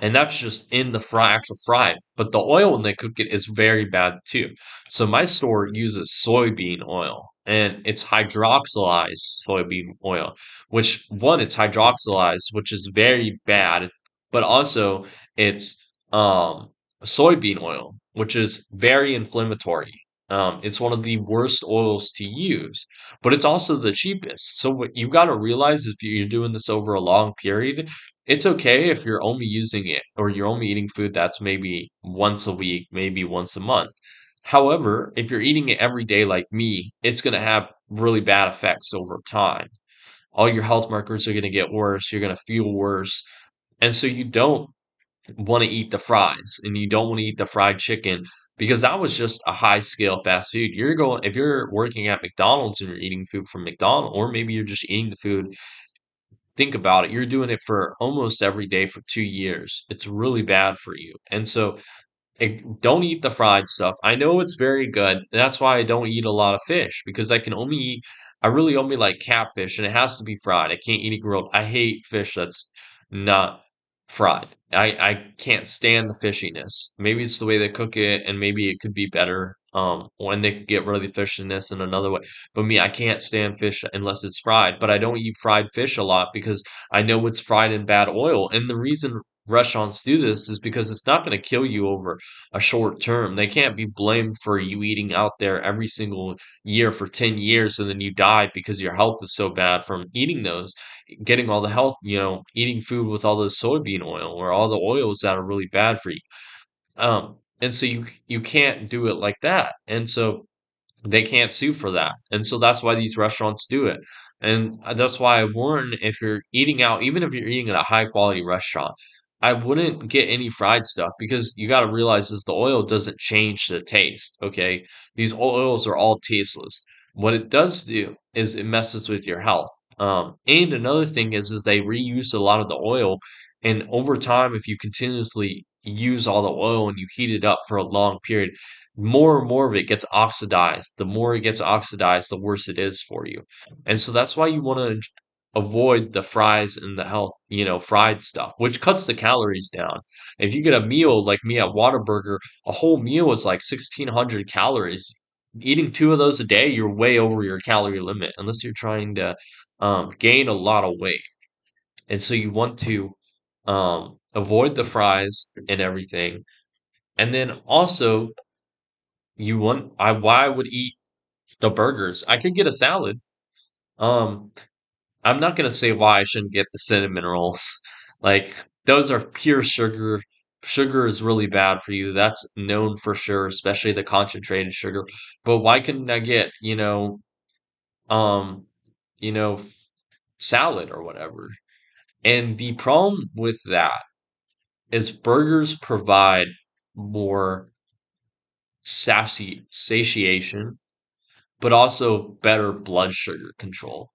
S1: And that's just in the actual fry. But the oil when they cook it is very bad too. So my store uses soybean oil and it's hydroxylized soybean oil, which one, it's hydroxylized, which is very bad, but also it's soybean oil, which is very inflammatory. It's one of the worst oils to use, but it's also the cheapest. So what you got to realize if you're doing this over a long period, it's okay if you're only using it or you're only eating food that's maybe once a week, maybe once a month. However, if you're eating it every day like me, it's going to have really bad effects over time. All your health markers are going to get worse. You're going to feel worse. And so you don't want to eat the fries and you don't want to eat the fried chicken because that was just a high scale fast food. If you're working at McDonald's and you're eating food from McDonald's, or maybe you're just eating the food, think about it. You're doing it for almost every day for 2 years. It's really bad for you. And so don't eat the fried stuff. I know it's very good. That's why I don't eat a lot of fish because I really only like catfish and it has to be fried. I can't eat it grilled. I hate fish that's not fried. I can't stand the fishiness. Maybe it's the way they cook it and maybe it could be better. When they could get rid of the fishiness in another way. But me, I can't stand fish unless it's fried. But I don't eat fried fish a lot because I know it's fried in bad oil. And the reason restaurants do this is because it's not going to kill you over a short term. They can't be blamed for you eating out there every single year for 10 years and then you die because your health is so bad from eating those, getting all the health, eating food with all those soybean oil or all the oils that are really bad for you. And so you can't do it like that. And so they can't sue for that. And so that's why these restaurants do it. And that's why I warn if you're eating out, even if you're eating at a high quality restaurant, I wouldn't get any fried stuff because you got to realize is the oil doesn't change the taste. Okay. These oils are all tasteless. What it does do is it messes with your health. And another thing is they reuse a lot of the oil. And over time, if you continuously use all the oil and you heat it up for a long period, more and more of it gets oxidized. The more it gets oxidized, the worse it is for you. And so that's why you want to avoid the fries and the fried stuff, which cuts the calories down. If you get a meal like me at Whataburger, a whole meal is like 1,600 calories. Eating two of those a day, you're way over your calorie limit, unless you're trying to gain a lot of weight. And so you want to avoid the fries and everything. And then also why I would eat the burgers. I could get a salad. Um, I'm not gonna say why I shouldn't get the cinnamon rolls. Like those are pure sugar. Sugar is really bad for you. That's known for sure, especially the concentrated sugar. But why couldn't I get, um, you know, f- salad or whatever? And the problem with that is burgers provide more satiation, but also better blood sugar control.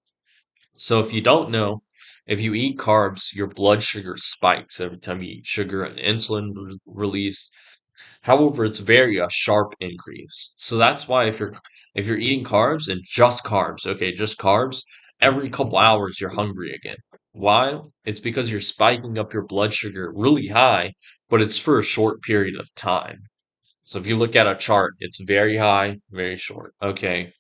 S1: So if you don't know, if you eat carbs, your blood sugar spikes every time you eat sugar and insulin release. However, it's very a sharp increase. So that's why if you're eating carbs and just carbs, okay, just carbs, every couple hours you're hungry again. Why? It's because you're spiking up your blood sugar really high, but it's for a short period of time. So if you look at a chart, it's very high, very short. Okay.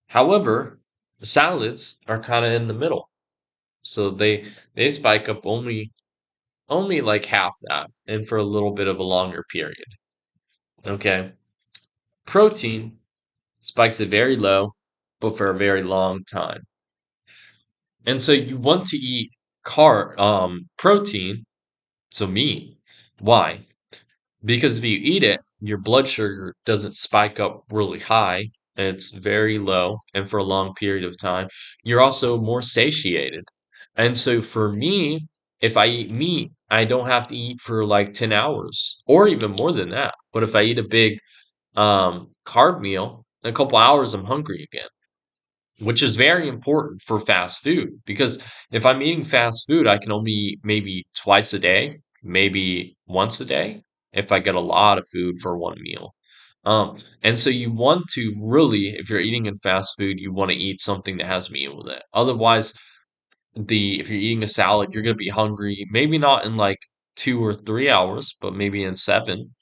S1: However, the salads are kind of in the middle. So they spike up only like half that and for a little bit of a longer period. Okay. Protein spikes it very low, but for a very long time. And so you want to eat protein, so meat. Why? Because if you eat it, your blood sugar doesn't spike up really high, and it's very low and for a long period of time. You're also more satiated. And so for me, if I eat meat, I don't have to eat for like 10 hours or even more than that. But if I eat a big carb meal, in a couple hours, I'm hungry again, which is very important for fast food because if I'm eating fast food, I can only eat maybe twice a day, maybe once a day if I get a lot of food for one meal. And so you want to really, if you're eating in fast food, you want to eat something that has meat with it. Otherwise, the if you're eating a salad, you're gonna be hungry, maybe not in like 2 or 3 hours, but maybe in seven.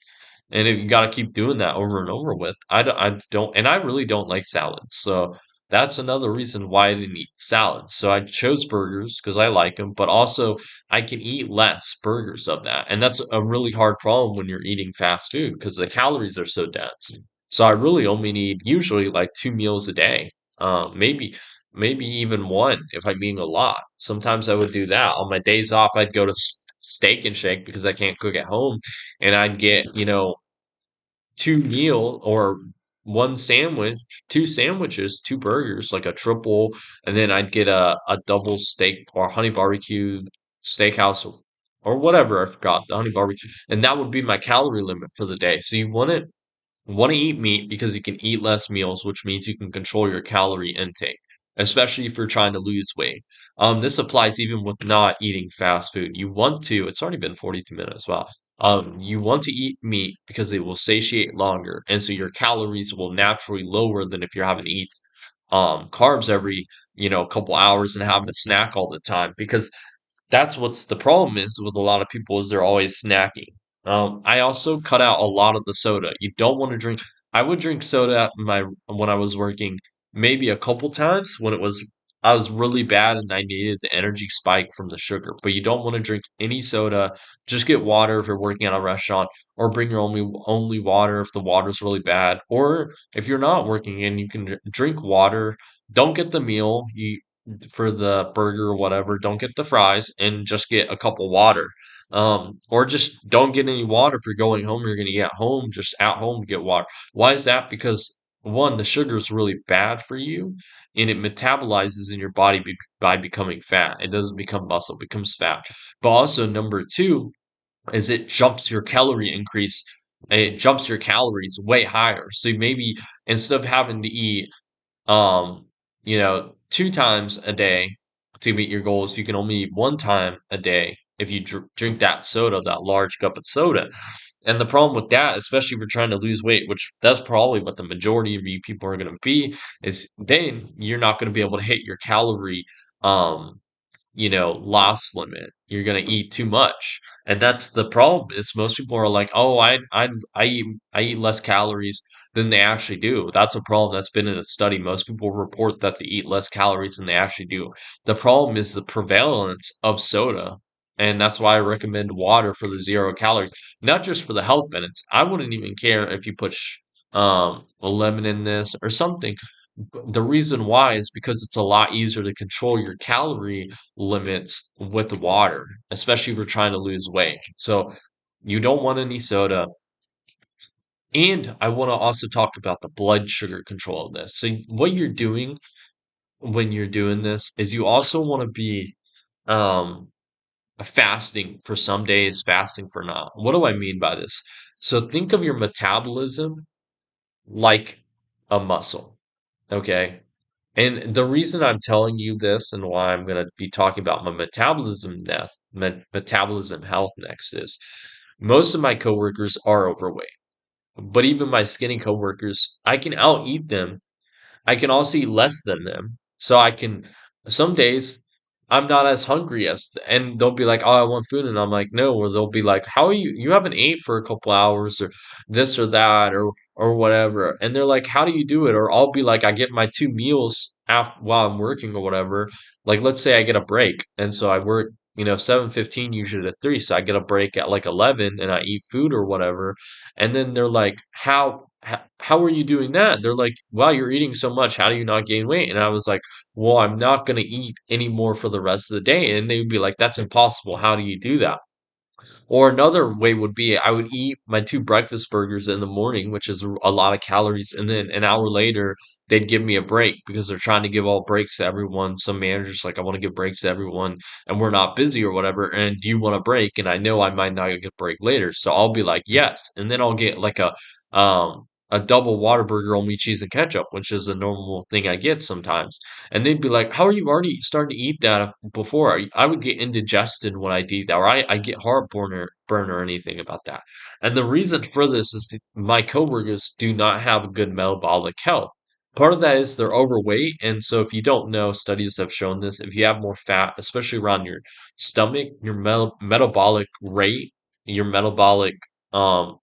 S1: And if you gotta keep doing that over and over with, I don't and I really don't like salads, so that's another reason why I didn't eat salads. So I chose burgers because I like them, but also I can eat less burgers of that, and that's a really hard problem when you're eating fast food because the calories are so dense. So I really only need usually like 2 meals a day, maybe even 1 if I'm eating a lot. Sometimes I would do that. On my days off, I'd go to Steak and Shake because I can't cook at home, and I'd get, 2 meal or 1 sandwich, 2 sandwiches, 2 burgers, like a triple, and then I'd get a double steak or honey barbecue steakhouse or whatever, I forgot, the honey barbecue, and that would be my calorie limit for the day. So you want to eat meat because you can eat less meals, which means you can control your calorie intake, especially if you're trying to lose weight. This applies even with not eating fast food. You want to, it's already been 42 minutes. Wow. You want to eat meat because it will satiate longer, and so your calories will naturally lower than if you're having to eat carbs every, couple hours and having a snack all the time because that's what's the problem is with a lot of people is they're always snacking. I also cut out a lot of the soda. You don't want to drink. I would drink soda at my when I was working maybe a couple times when I was really bad and I needed the energy spike from the sugar. But you don't want to drink any soda. Just get water if you're working at a restaurant, or bring your only water if the water's really bad. Or if you're not working and you can drink water, don't get the meal. You for the burger or whatever, don't get the fries and just get a cup of water. Or just don't get any water if you're going home. You're going to get home, just at home, get water. Why is that? Because one, the sugar is really bad for you and it metabolizes in your body by becoming fat. It doesn't become muscle, it becomes fat. But also, number two is it jumps your calorie increase. It jumps your calories way higher. So maybe instead of having to eat um, 2 times a day to meet your goals. You can only eat 1 time a day if you drink that soda, that large cup of soda. And the problem with that, especially if you're trying to lose weight, which that's probably what the majority of you people are going to be, is then you're not going to be able to hit your calorie um loss limit. You're gonna eat too much, and that's the problem. Is most people are like, "Oh, I eat less calories than they actually do." That's a problem that's been in a study. Most people report that they eat less calories than they actually do. The problem is the prevalence of soda, and that's why I recommend water for the 0 calories, not just for the health benefits. I wouldn't even care if you put a lemon in this or something. The reason why is because it's a lot easier to control your calorie limits with the water, especially if you're trying to lose weight. So you don't want any soda. And I want to also talk about the blood sugar control of this. So what you're doing when you're doing this is you also want to be um fasting for some days, fasting for not. What do I mean by this? So think of your metabolism like a muscle, okay? And the reason I'm telling you this and why I'm going to be talking about my metabolism health next is most of my coworkers are overweight. But even my skinny coworkers, I can out eat them. I can also eat less than them. So I can some days I'm not as hungry as and they'll be like, "Oh, I want food." And I'm like, "No." Or they'll be like, "How are you haven't ate for a couple hours or this or that or whatever." And they're like, "How do you do it?" Or I'll be like, "I get my two meals after while I'm working or whatever." Like let's say I get a break. And so I work, 7:15 usually to 3, so I get a break at like 11 and I eat food or whatever. And then they're like, how are you doing that? They're like, wow, you're eating so much. How do you not gain weight? And I was like, well, I'm not going to eat anymore for the rest of the day. And they would be like, that's impossible. How do you do that? Or another way would be I would eat my 2 breakfast burgers in the morning, which is a lot of calories, and then an hour later, they'd give me a break because they're trying to give all breaks to everyone. Some managers like, "I wanna give breaks to everyone, and we're not busy or whatever, and do you want a break?" And I know I might not get a break later, so I'll be like, "Yes," and then I'll get like a double Whataburger, only cheese and ketchup, which is a normal thing I get sometimes. And they'd be like, "How are you already starting to eat that before?" I would get indigestion when I eat that, or I get heartburn or anything about that. And the reason for this is my coworkers do not have a good metabolic health. Part of that is they're overweight, and so if you don't know, studies have shown this. If you have more fat, especially around your stomach, your metabolic rate, your metabolic um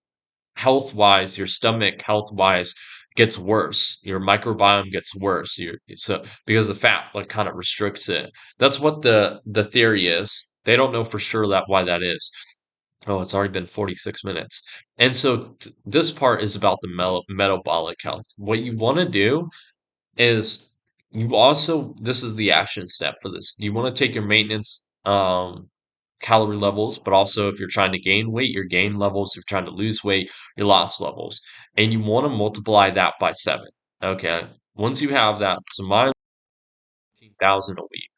S1: health wise, your stomach health wise gets worse. Your microbiome gets worse. So because the fat like kind of restricts it. That's what the theory is. They don't know for sure that why that is. Oh, it's already been 46 minutes. And so this part is about the metabolic health. What you want to do is you also this is the action step for this. You want to take your maintenance calorie levels, but also if you're trying to gain weight, your gain levels, if you're trying to lose weight, your loss levels. And you want to multiply that by 7. Okay. Once you have that, so mine 15,000 a week.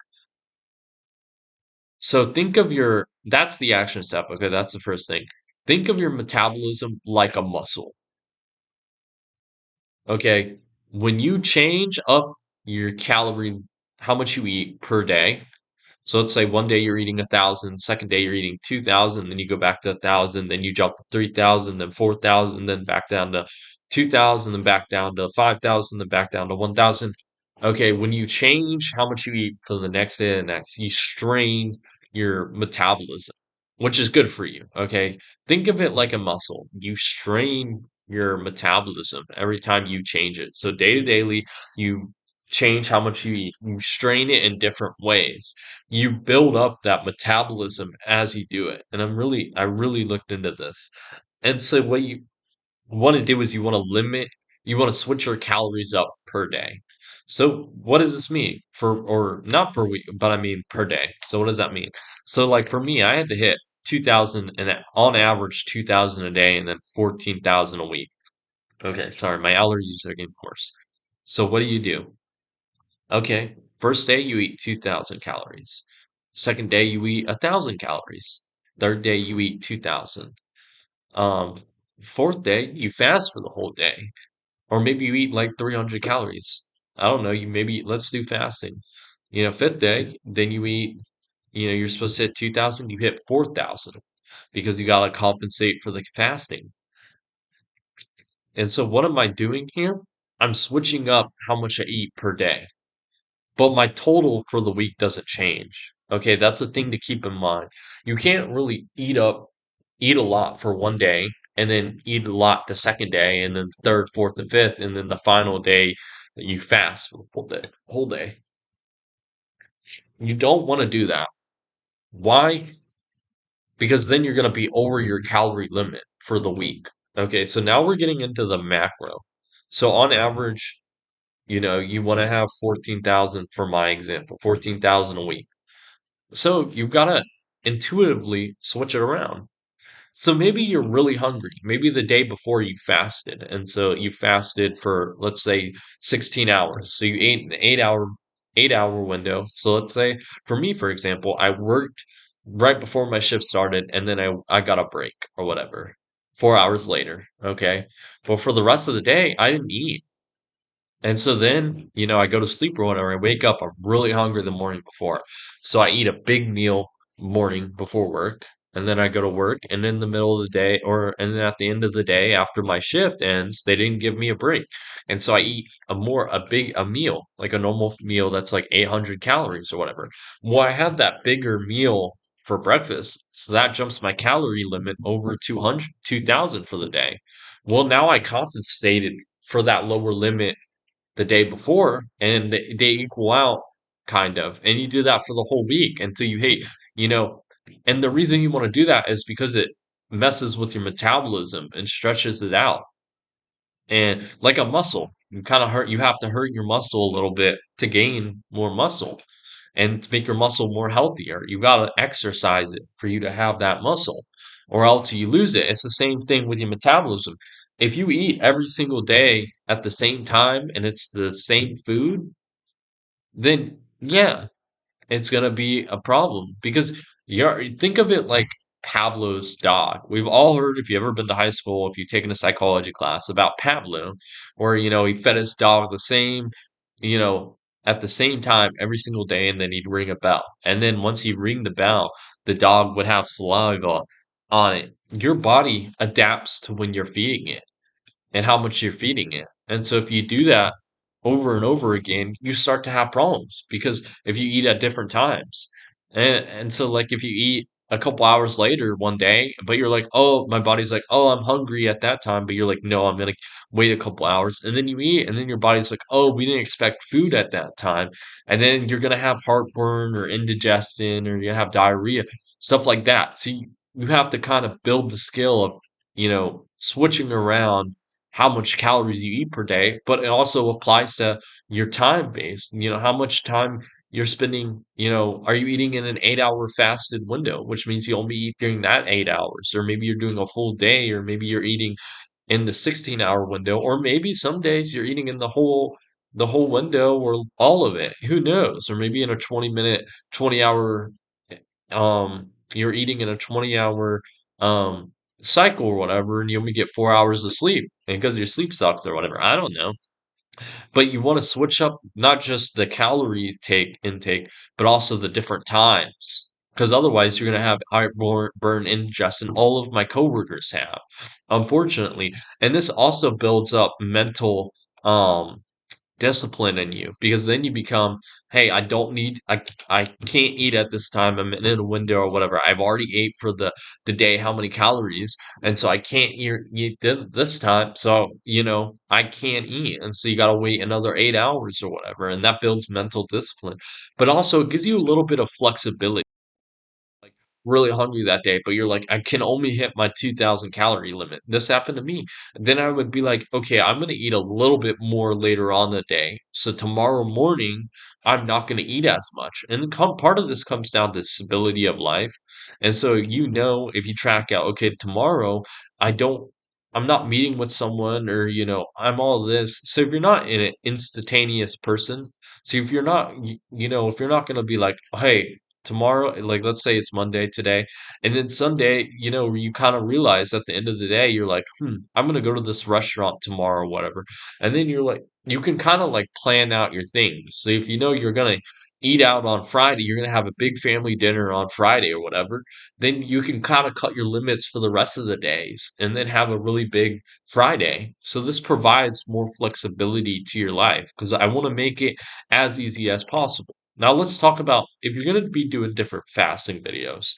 S1: So think of your that's the action step. Okay, that's the first thing. Think of your metabolism like a muscle. Okay. When you change up your calorie, how much you eat per day. So let's say one day you're eating 1,000, second day you're eating 2,000, then you go back to 1,000, then you jump to 3,000, then 4,000, then back down to 2,000, then back down to 5,000, then back down to 1,000. Okay, when you change how much you eat for the next day and the next, you strain your metabolism, which is good for you. Okay, think of it like a muscle. You strain your metabolism every time you change it. So day to daily, you change how much you eat. You strain it in different ways. You build up that metabolism as you do it. And I really looked into this. And so what you want to do is you want to switch your calories up per day. So what does this mean or not per week, but I mean per day. So what does that mean? So like for me, I had to hit 2,000 and on average 2,000 a day and then 14,000 a week. Okay, sorry, my allergies are getting worse. So what do you do? Okay, first day you eat 2,000 calories. Second day you eat 1,000 calories. Third day you eat 2,000. Um, fourth day you fast for the whole day, or maybe you eat like 300 calories. I don't know. You maybe let's do fasting. Fifth day, then you eat. You're supposed to hit 2,000. You hit 4,000 because you gotta compensate for the fasting. And so what am I doing here? I'm switching up how much I eat per day. But my total for the week doesn't change. Okay, that's the thing to keep in mind. You can't really eat a lot for one day and then eat a lot the second day and then third, fourth, and fifth, and then the final day you fast for the whole day. Whole day. You don't want to do that. Why? Because then you're going to be over your calorie limit for the week. Okay, so now we're getting into the macro. So on average, you want to have 14,000 for my example, 14,000 a week. So you've got to intuitively switch it around. So maybe you're really hungry. Maybe the day before you fasted. And so you fasted for, let's say, 16 hours. So you ate an 8 hour window. So let's say for me, for example, I worked right before my shift started, and then I got a break or whatever. 4 hours later, okay? But for the rest of the day, I didn't eat. And so then, I go to sleep or whatever. I wake up, I'm really hungry the morning before. So I eat a big meal morning before work, and then I go to work, and in the middle of the day, and then at the end of the day, after my shift ends, they didn't give me a break. And so I eat a meal, like a normal meal that's like 800 calories or whatever. Well, I had that bigger meal for breakfast, so that jumps my calorie limit over 200, 2,000 for the day. Well, now I compensated for that lower limit the day before and they equal out kind of. And you do that for the whole week until you hate, you know, and the reason you want to do that is because it messes with your metabolism and stretches it out. And like a muscle, you have to hurt your muscle a little bit to gain more muscle and to make your muscle more healthier. You got to exercise it for you to have that muscle, or else you lose it. It's the same thing with your metabolism. If you eat every single day at the same time and it's the same food, then yeah, it's gonna be a problem because think of it like Pavlov's dog. We've all heard, if you've ever been to high school, if you've taken a psychology class about Pavlov, where he fed his dog you know, at the same time every single day, and then he'd ring a bell. And then once he ring the bell, the dog would have saliva on it. Your body adapts to when you're feeding it and how much you're feeding it. And so if you do that over and over again, you start to have problems because if you eat at different times. And so like if you eat a couple hours later one day, but you're like, "Oh, my body's like, "Oh, I'm hungry at that time." But you're like, "No, I'm going to wait a couple hours." And then you eat and then your body's like, "Oh, we didn't expect food at that time." And then you're going to have heartburn or indigestion or you're going to have diarrhea, stuff like that. So you have to kind of build the skill of, switching around how much calories you eat per day, but it also applies to your time base. How much time you're spending, are you eating in an 8 hour fasted window, which means you only eat during that 8 hours, or maybe you're doing a full day, or maybe you're eating in the 16-hour window, or maybe some days you're eating in the whole window or all of it. Who knows? Or maybe in a 20-minute, 20-hour you're eating in a 20-hour cycle or whatever, and you only get 4 hours of sleep and because your sleep sucks or whatever. I don't know. But you want to switch up not just the calories take intake, but also the different times. Because otherwise, you're going to have burn indigestion. All of my coworkers have, unfortunately. And this also builds up mental um, discipline in you because then you become, hey, I can't eat at this time. I'm in a window or whatever. I've already ate for the day how many calories, and so I can't eat this time. So I can't eat, and so you got to wait another 8 hours or whatever, and that builds mental discipline. But also, it gives you a little bit of flexibility like really hungry that day, but you're like, I can only hit my 2,000 calorie limit. This happened to me. Then I would be like, okay, I'm going to eat a little bit more later on the day. So tomorrow morning, I'm not going to eat as much. And part of this comes down to stability of life. And so, if you track out, okay, tomorrow, I don't. I'm not meeting with someone or, I'm all this. So if you're not an instantaneous person, so if you're not, if you're not going to be like, hey, tomorrow, like let's say it's Monday today, and then Sunday, you kind of realize at the end of the day, you're like, I'm gonna go to this restaurant tomorrow or whatever. And then you're like, you can kind of like plan out your things. So if you know you're gonna eat out on Friday, you're gonna have a big family dinner on Friday or whatever, then you can kind of cut your limits for the rest of the days and then have a really big Friday. So this provides more flexibility to your life because I want to make it as easy as possible. Now let's talk about if you're going to be doing different fasting videos.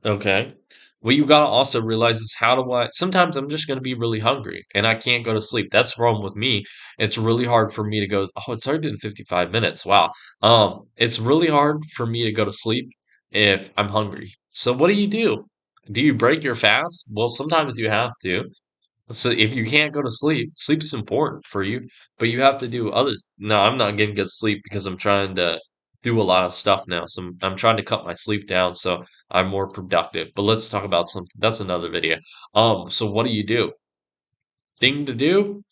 S1: Okay. What you gotta also realize is how do sometimes I'm just gonna be really hungry and I can't go to sleep. That's wrong with me. It's really hard for me to go, oh, it's already been 55 minutes. Wow. It's really hard for me to go to sleep if I'm hungry. So what do you do? Do you break your fast? Well, sometimes you have to. So if you can't go to sleep, sleep is important for you, but you have to do others. No, I'm not getting good sleep because I'm trying to do a lot of stuff now. So I'm trying to cut my sleep down so I'm more productive. But let's talk about something. That's another video. So what do you do? Thing to do?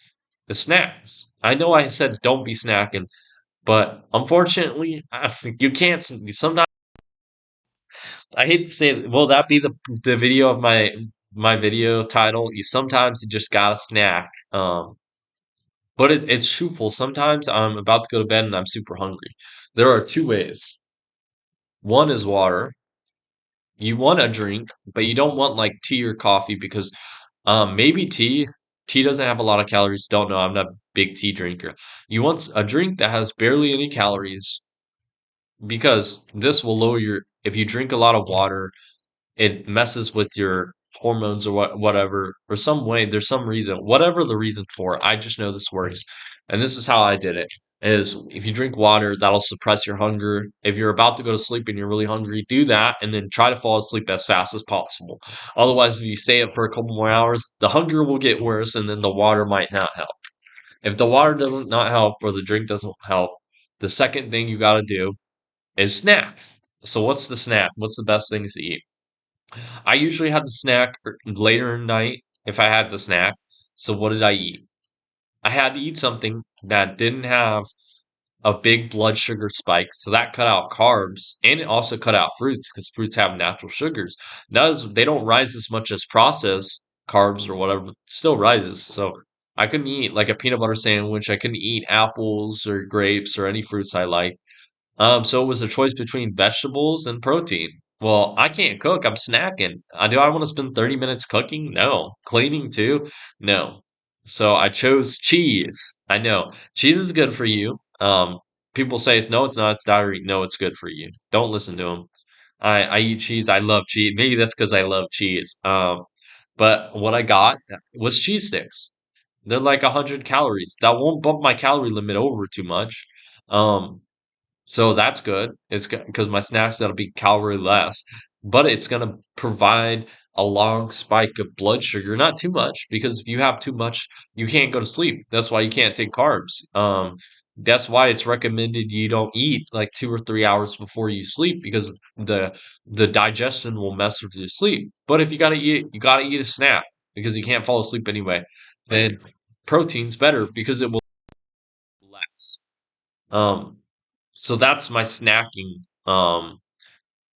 S1: The snacks. I know I said don't be snacking, but unfortunately, you can't. Sometimes. I hate to say it. Will that be the video of my video title? You sometimes you just gotta snack. But it's truthful. Sometimes I'm about to go to bed and I'm super hungry. There are two ways. One is water. You want a drink, but you don't want like tea or coffee because maybe tea. Tea doesn't have a lot of calories. Don't know. I'm not a big tea drinker. You want a drink that has barely any calories because this will lower your if you drink a lot of water, it messes with your hormones or whatever or some way there's some reason whatever the reason for it, I just know this works and this is how I did it is if you drink water that'll suppress your hunger. If you're about to go to sleep and you're really hungry, do that and then try to fall asleep as fast as possible. Otherwise, if you stay up for a couple more hours, the hunger will get worse and then the water might not help. If the water doesn't not help or the drink doesn't help, the second thing you got to do is snack. So what's the snack? What's the best things to eat? I usually had the snack later in the night if I had the snack. So what did I eat? I had to eat something that didn't have a big blood sugar spike. So that cut out carbs and it also cut out fruits because fruits have natural sugars. They don't rise as much as processed carbs or whatever, but still rises. So I couldn't eat like a peanut butter sandwich. I couldn't eat apples or grapes or any fruits I like. So it was a choice between vegetables and protein. Well, I can't cook. I'm snacking. Do I want to spend 30 minutes cooking? No. Cleaning too? No. So I chose cheese. I know cheese is good for you. People say no, it's not. It's dietary. No, it's good for you. Don't listen to them. I eat cheese. I love cheese. Maybe that's because I love cheese. But what I got was cheese sticks. They're like 100 calories. That won't bump my calorie limit over too much. Um, so that's good. It's because my snacks that'll be calorie less, but it's gonna provide a long spike of blood sugar, not too much, because if you have too much, you can't go to sleep. That's why you can't take carbs. That's why it's recommended you don't eat like 2 or 3 hours before you sleep because the digestion will mess with your sleep. But if you gotta eat a snack because you can't fall asleep anyway. Then protein's better because it will less. Um, so that's my snacking.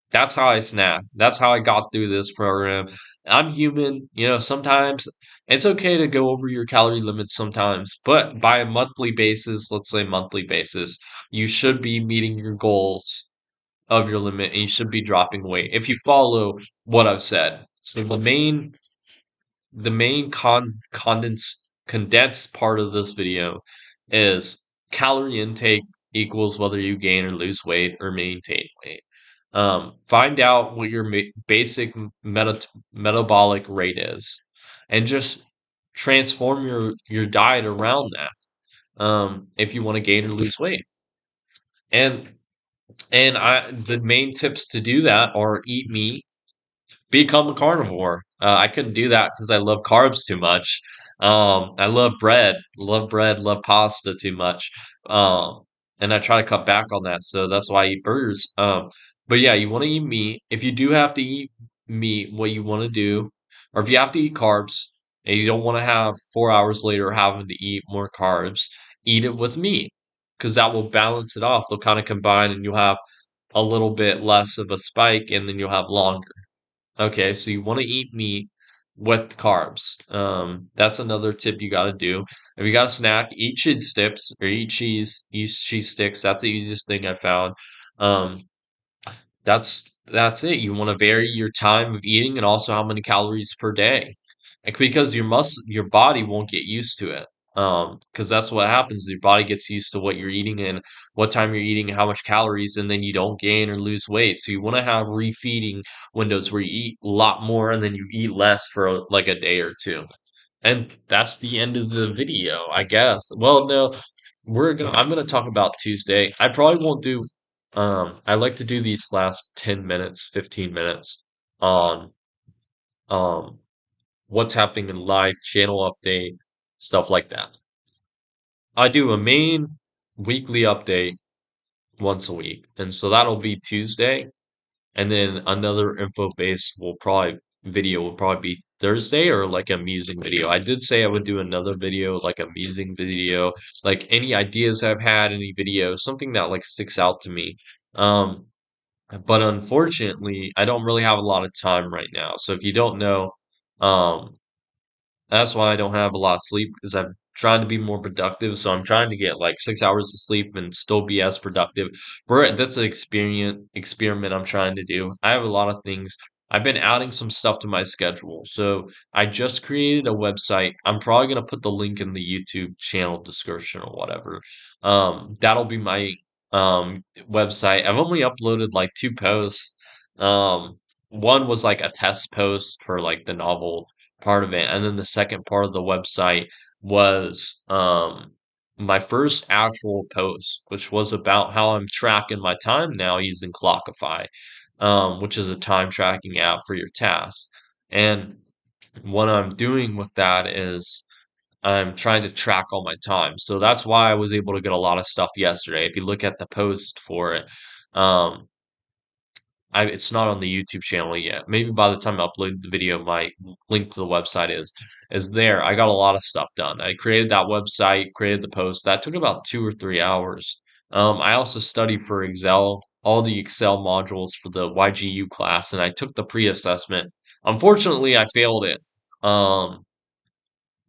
S1: That's how I snack. That's how I got through this program. I'm human, sometimes it's okay to go over your calorie limits sometimes, but by a monthly basis, let's say monthly basis, you should be meeting your goals of your limit and you should be dropping weight if you follow what I've said. So the main condensed part of this video is calorie intake equals whether you gain or lose weight or maintain weight. Find out what your basic metabolic rate is, and just transform your diet around that. If you want to gain or lose weight, and the main tips to do that are eat meat, become a carnivore. I couldn't do that because I love carbs too much. I love bread, love pasta too much. Um, and I try to cut back on that, so that's why I eat burgers. But yeah, you want to eat meat. If you do have to eat meat, what you want to do, or if you have to eat carbs and you don't want to have 4 hours later having to eat more carbs, eat it with meat because that will balance it off. They'll kind of combine, and you'll have a little bit less of a spike, and then you'll have longer. Okay, so you want to eat meat with carbs. That's another tip you got to do. If you got a snack, eat cheese sticks or eat cheese sticks. That's the easiest thing I found. Um, that's it. You want to vary your time of eating and also how many calories per day. Like, because your body won't get used to it. Because that's what happens. Your body gets used to what you're eating and what time you're eating, how much calories, and then you don't gain or lose weight. So you want to have refeeding windows where you eat a lot more and then you eat less for like a day or two. And that's the end of the video, I guess. Well, no, I'm gonna talk about Tuesday. I probably won't do I like to do these last 10 minutes, 15 minutes on um what's happening in life, channel update, stuff like that. I do a main weekly update once a week. And so that'll be Tuesday. And then another info base will probably be Thursday or like a musing video. I did say I would do another video, like a musing video, like any ideas I've had, any videos, something that like sticks out to me. Um, but unfortunately, I don't really have a lot of time right now. So if you don't know, um, that's why I don't have a lot of sleep because I'm trying to be more productive. So I'm trying to get like 6 hours of sleep and still be as productive. That's an experiment I'm trying to do. I have a lot of things. I've been adding some stuff to my schedule. So I just created a website. I'm probably gonna put the link in the YouTube channel description or whatever. That'll be my website. I've only uploaded like two posts. One was like a test post for like the novel part of it. And then the second part of the website was my first actual post, which was about how I'm tracking my time now using Clockify, which is a time tracking app for your tasks. And what I'm doing with that is I'm trying to track all my time. So that's why I was able to get a lot of stuff yesterday. If you look at the post for it, um, it's not on the YouTube channel yet. Maybe by the time I upload the video, my link to the website is there. I got a lot of stuff done. I created that website, created the post. That took about 2 or 3 hours. I also studied for Excel, all the Excel modules for the YGU class, and I took the pre-assessment. Unfortunately, I failed it. Um,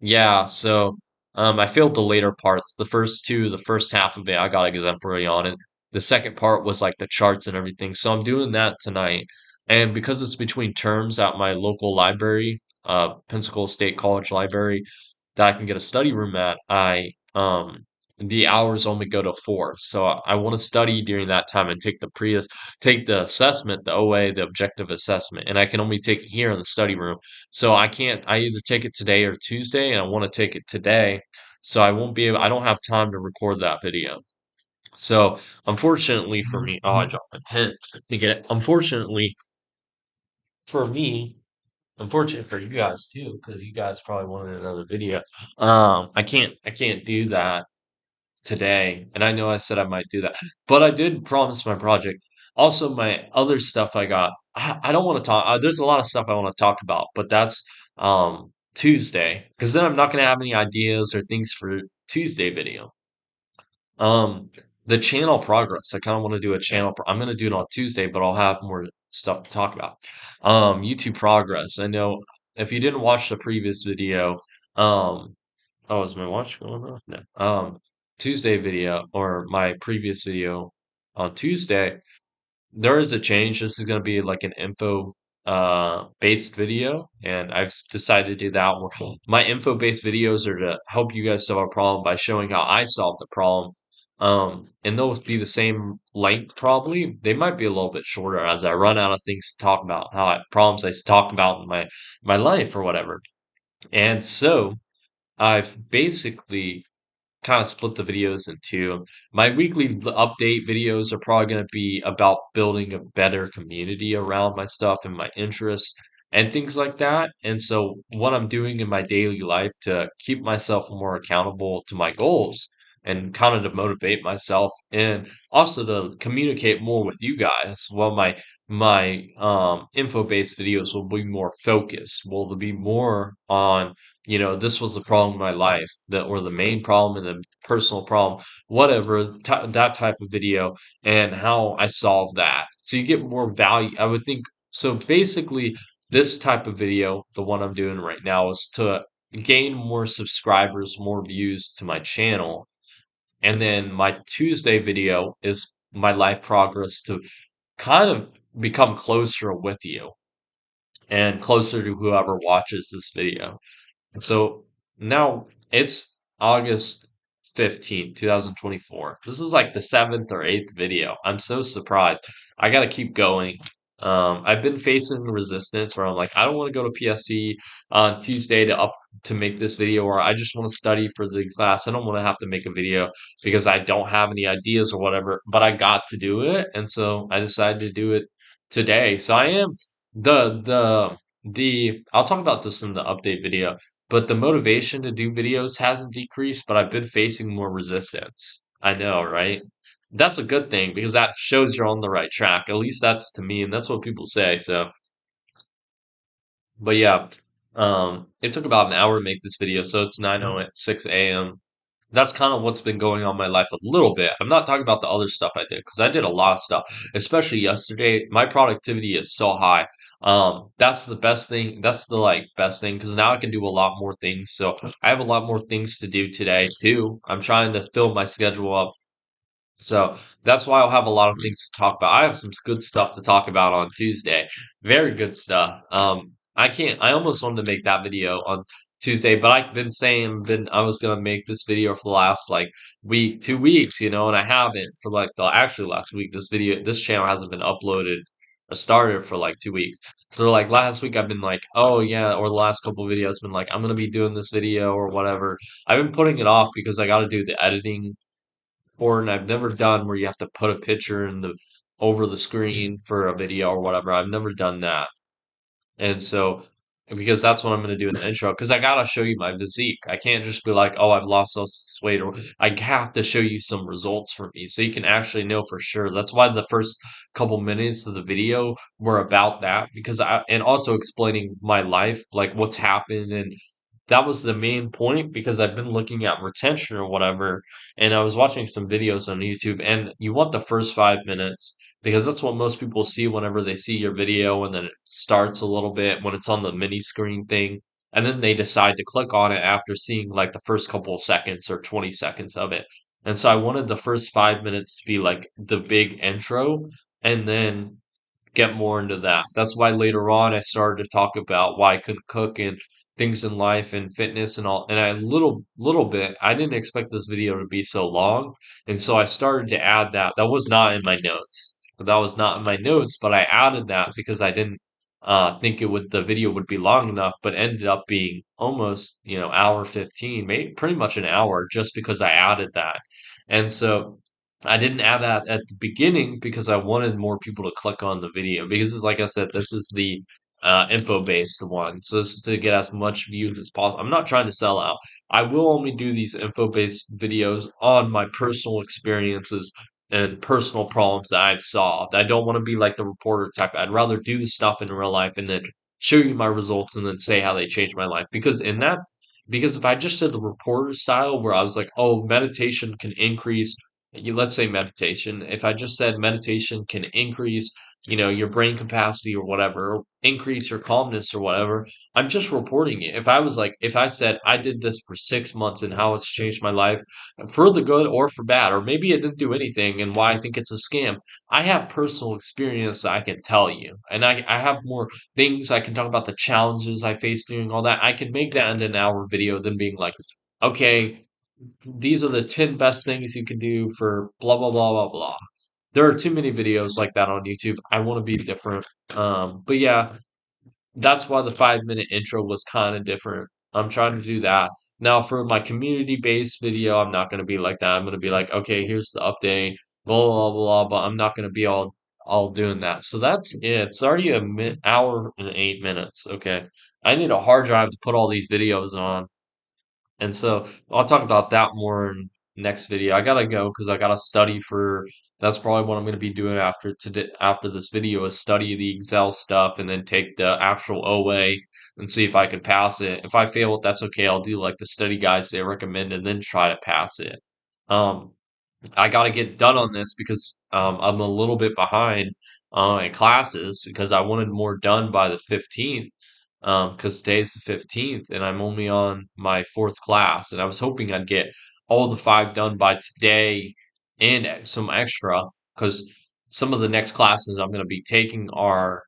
S1: yeah, so I failed the later parts. The first two, the first half of it, I got exemplary on it. The second part was like the charts and everything. So I'm doing that tonight. And because it's between terms at my local library, Pensacola State College Library, that I can get a study room at, I the hours only go to 4. So I want to study during that time and take the assessment, the OA, the objective assessment, and I can only take it here in the study room. So I either take it today or Tuesday, and I want to take it today. So I don't have time to record that video. So unfortunately for me, oh, I dropped my pen to get it. For me, unfortunate for you guys too, because you guys probably wanted another video. I can't do that today, and I know I said I might do that, but I did promise my project. Also, my other stuff I got, I don't want to talk. There's a lot of stuff I want to talk about, but that's Tuesday, because then I'm not going to have any ideas or things for Tuesday video. Um, the channel progress. I kind of want to do a I'm going to do it on Tuesday, but I'll have more stuff to talk about. YouTube progress. I know if you didn't watch the previous video, um, oh, is my watch going off? No. Tuesday video or my previous video on Tuesday, there is a change. This is going to be like an info based video, and decided to do that one. My info based videos are to help you guys solve a problem by showing how I solved the problem. And they'll be the same length probably. They might be a little bit shorter as I run out of things to talk about, problems I talk about in my life or whatever. And so I've basically kind of split the videos in two. My weekly update videos are probably going to be about building a better community around my stuff and my interests and things like that. And so, what I'm doing in my daily life to keep myself more accountable to my goals and kind of to motivate myself and also to communicate more with you guys. Well, my info based videos will be more focused. Will be more on this was the problem in my life, or the main problem and the personal problem, whatever, that type of video, and how I solved that. So you get more value, I would think. So basically, this type of video, the one I'm doing right now, is to gain more subscribers, more views to my channel. And then my Tuesday video is my life progress to kind of become closer with you and closer to whoever watches this video. So now it's August 15th, 2024. This is like the seventh or eighth video. I'm so surprised. I gotta keep going. I've been facing resistance where I'm like, I don't want to go to PSC on Tuesday to make this video, or I just want to study for the class. I don't want to have to make a video because I don't have any ideas or whatever, but I got to do it, and so I decided to do it today. So I am the I'll talk about this in the update video, but the motivation to do videos hasn't decreased, but I've been facing more resistance. I know, right? That's a good thing because that shows you're on the right track. At least that's to me, and that's what people say. So, but yeah, it took about an hour to make this video, so it's 9:06 a.m. That's kind of what's been going on in my life a little bit. I'm not talking about the other stuff I did because I did a lot of stuff, especially yesterday. My productivity is so high. That's the best thing. That's the like best thing because now I can do a lot more things. So I have a lot more things to do today too. I'm trying to fill my schedule up, so that's why I'll have a lot of things to talk about. I have some good stuff to talk about on Tuesday. Very good stuff. I can't, I almost wanted to make that video on Tuesday, but I've been saying been I was gonna make this video for the last like week, 2 weeks, and I haven't for like the actually last week. This channel hasn't been uploaded or started for like 2 weeks. So like last week I've been like, oh yeah, or the last couple of videos been like, I'm gonna be doing this video or whatever. I've been putting it off because I gotta do the editing or and I've never done where you have to put a picture in the over the screen for a video or whatever. I've never done that. And so because that's what I'm going to do in the intro because I got to show you my physique. I can't just be like, "Oh, I've lost all this weight," or I have to show you some results for me so you can actually know for sure. That's why the first couple minutes of the video were about that because I and also explaining my life, like what's happened and that was the main point because I've been looking at retention or whatever, and I was watching some videos on YouTube, and you want the first 5 minutes because that's what most people see whenever they see your video, and then it starts a little bit when it's on the mini screen thing, and then they decide to click on it after seeing like the first couple of seconds or 20 seconds of it. And so I wanted the first 5 minutes to be like the big intro, and then get more into that. That's why later on I started to talk about why I couldn't cook and things in life and fitness and all. And I little bit, I didn't expect this video to be so long, and so I started to add that. That was not in my notes. That was not in my notes, but I added that because I didn't think it would the video would be long enough, but ended up being almost hour 15, maybe pretty much an hour, just because I added that. And so I didn't add that at the beginning because I wanted more people to click on the video because it's like I said, this is the info based one. So this is to get as much views as possible. I'm not trying to sell out. I will only do these info based videos on my personal experiences and personal problems that I've solved. I don't want to be like the reporter type. I'd rather do stuff in real life and then show you my results and then say how they changed my life. Because if I just did the reporter style where I was like, oh, meditation can increase let's say meditation. If I just said meditation can increase, your brain capacity or whatever, or increase your calmness or whatever, I'm just reporting it. If I said I did this for 6 months and how it's changed my life for the good or for bad, or maybe it didn't do anything and why I think it's a scam, I have personal experience that I can tell you. And I have more things I can talk about the challenges I faced doing all that. I can make that into an hour video than being like, okay, these are the 10 best things you can do for blah blah blah blah blah. There are too many videos like that on YouTube. I want to be different. But yeah, that's why the 5 minute intro was kind of different. I'm trying to do that. Now for my community based video, I'm not gonna be like that. I'm gonna be like, okay, here's the update, blah blah blah, but I'm not gonna be all doing that. So that's it. It's already hour and 8 minutes. Okay. I need a hard drive to put all these videos on. And so I'll talk about that more in next video. I gotta go because I gotta study for. That's probably what I'm gonna be doing after today. After this video is study the Excel stuff and then take the actual OA and see if I can pass it. If I fail it, that's okay. I'll do like the study guides they recommend and then try to pass it. Um, I got to get done on this because I'm a little bit behind in classes because I wanted more done by the 15th because today's the 15th and I'm only on my fourth class and I was hoping I'd get all the five done by today and some extra because some of the next classes I'm going to be taking are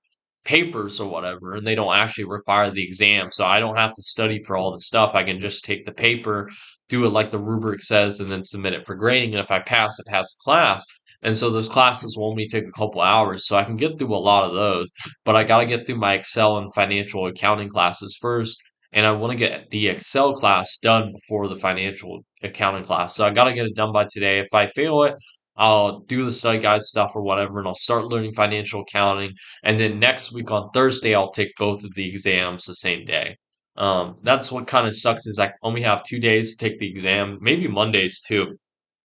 S1: papers or whatever and they don't actually require the exam so I don't have to study for all the stuff. I can just take the paper, do it like the rubric says, and then submit it for grading. And if I pass, I pass the class. And so those classes will only take a couple hours. So I can get through a lot of those, but I got to get through my Excel and financial accounting classes first. And I want to get the Excel class done before the financial accounting class. So I got to get it done by today. If I fail it, I'll do the study guide stuff or whatever, and I'll start learning financial accounting. And then next week on Thursday, I'll take both of the exams the same day. That's what kind of sucks is I only have 2 days to take the exam, maybe Mondays too,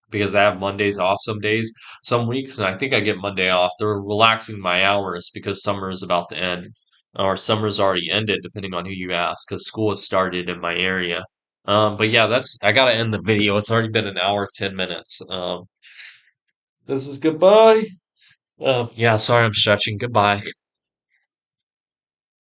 S1: because I have Mondays off some days, some weeks, and I think I get Monday off. They're relaxing my hours because summer is about to end, or summer's already ended, depending on who you ask, because school has started in my area. But yeah, that's I gotta end the video. It's already been an hour, 10 minutes. This is goodbye. Yeah, sorry I'm stretching. Goodbye.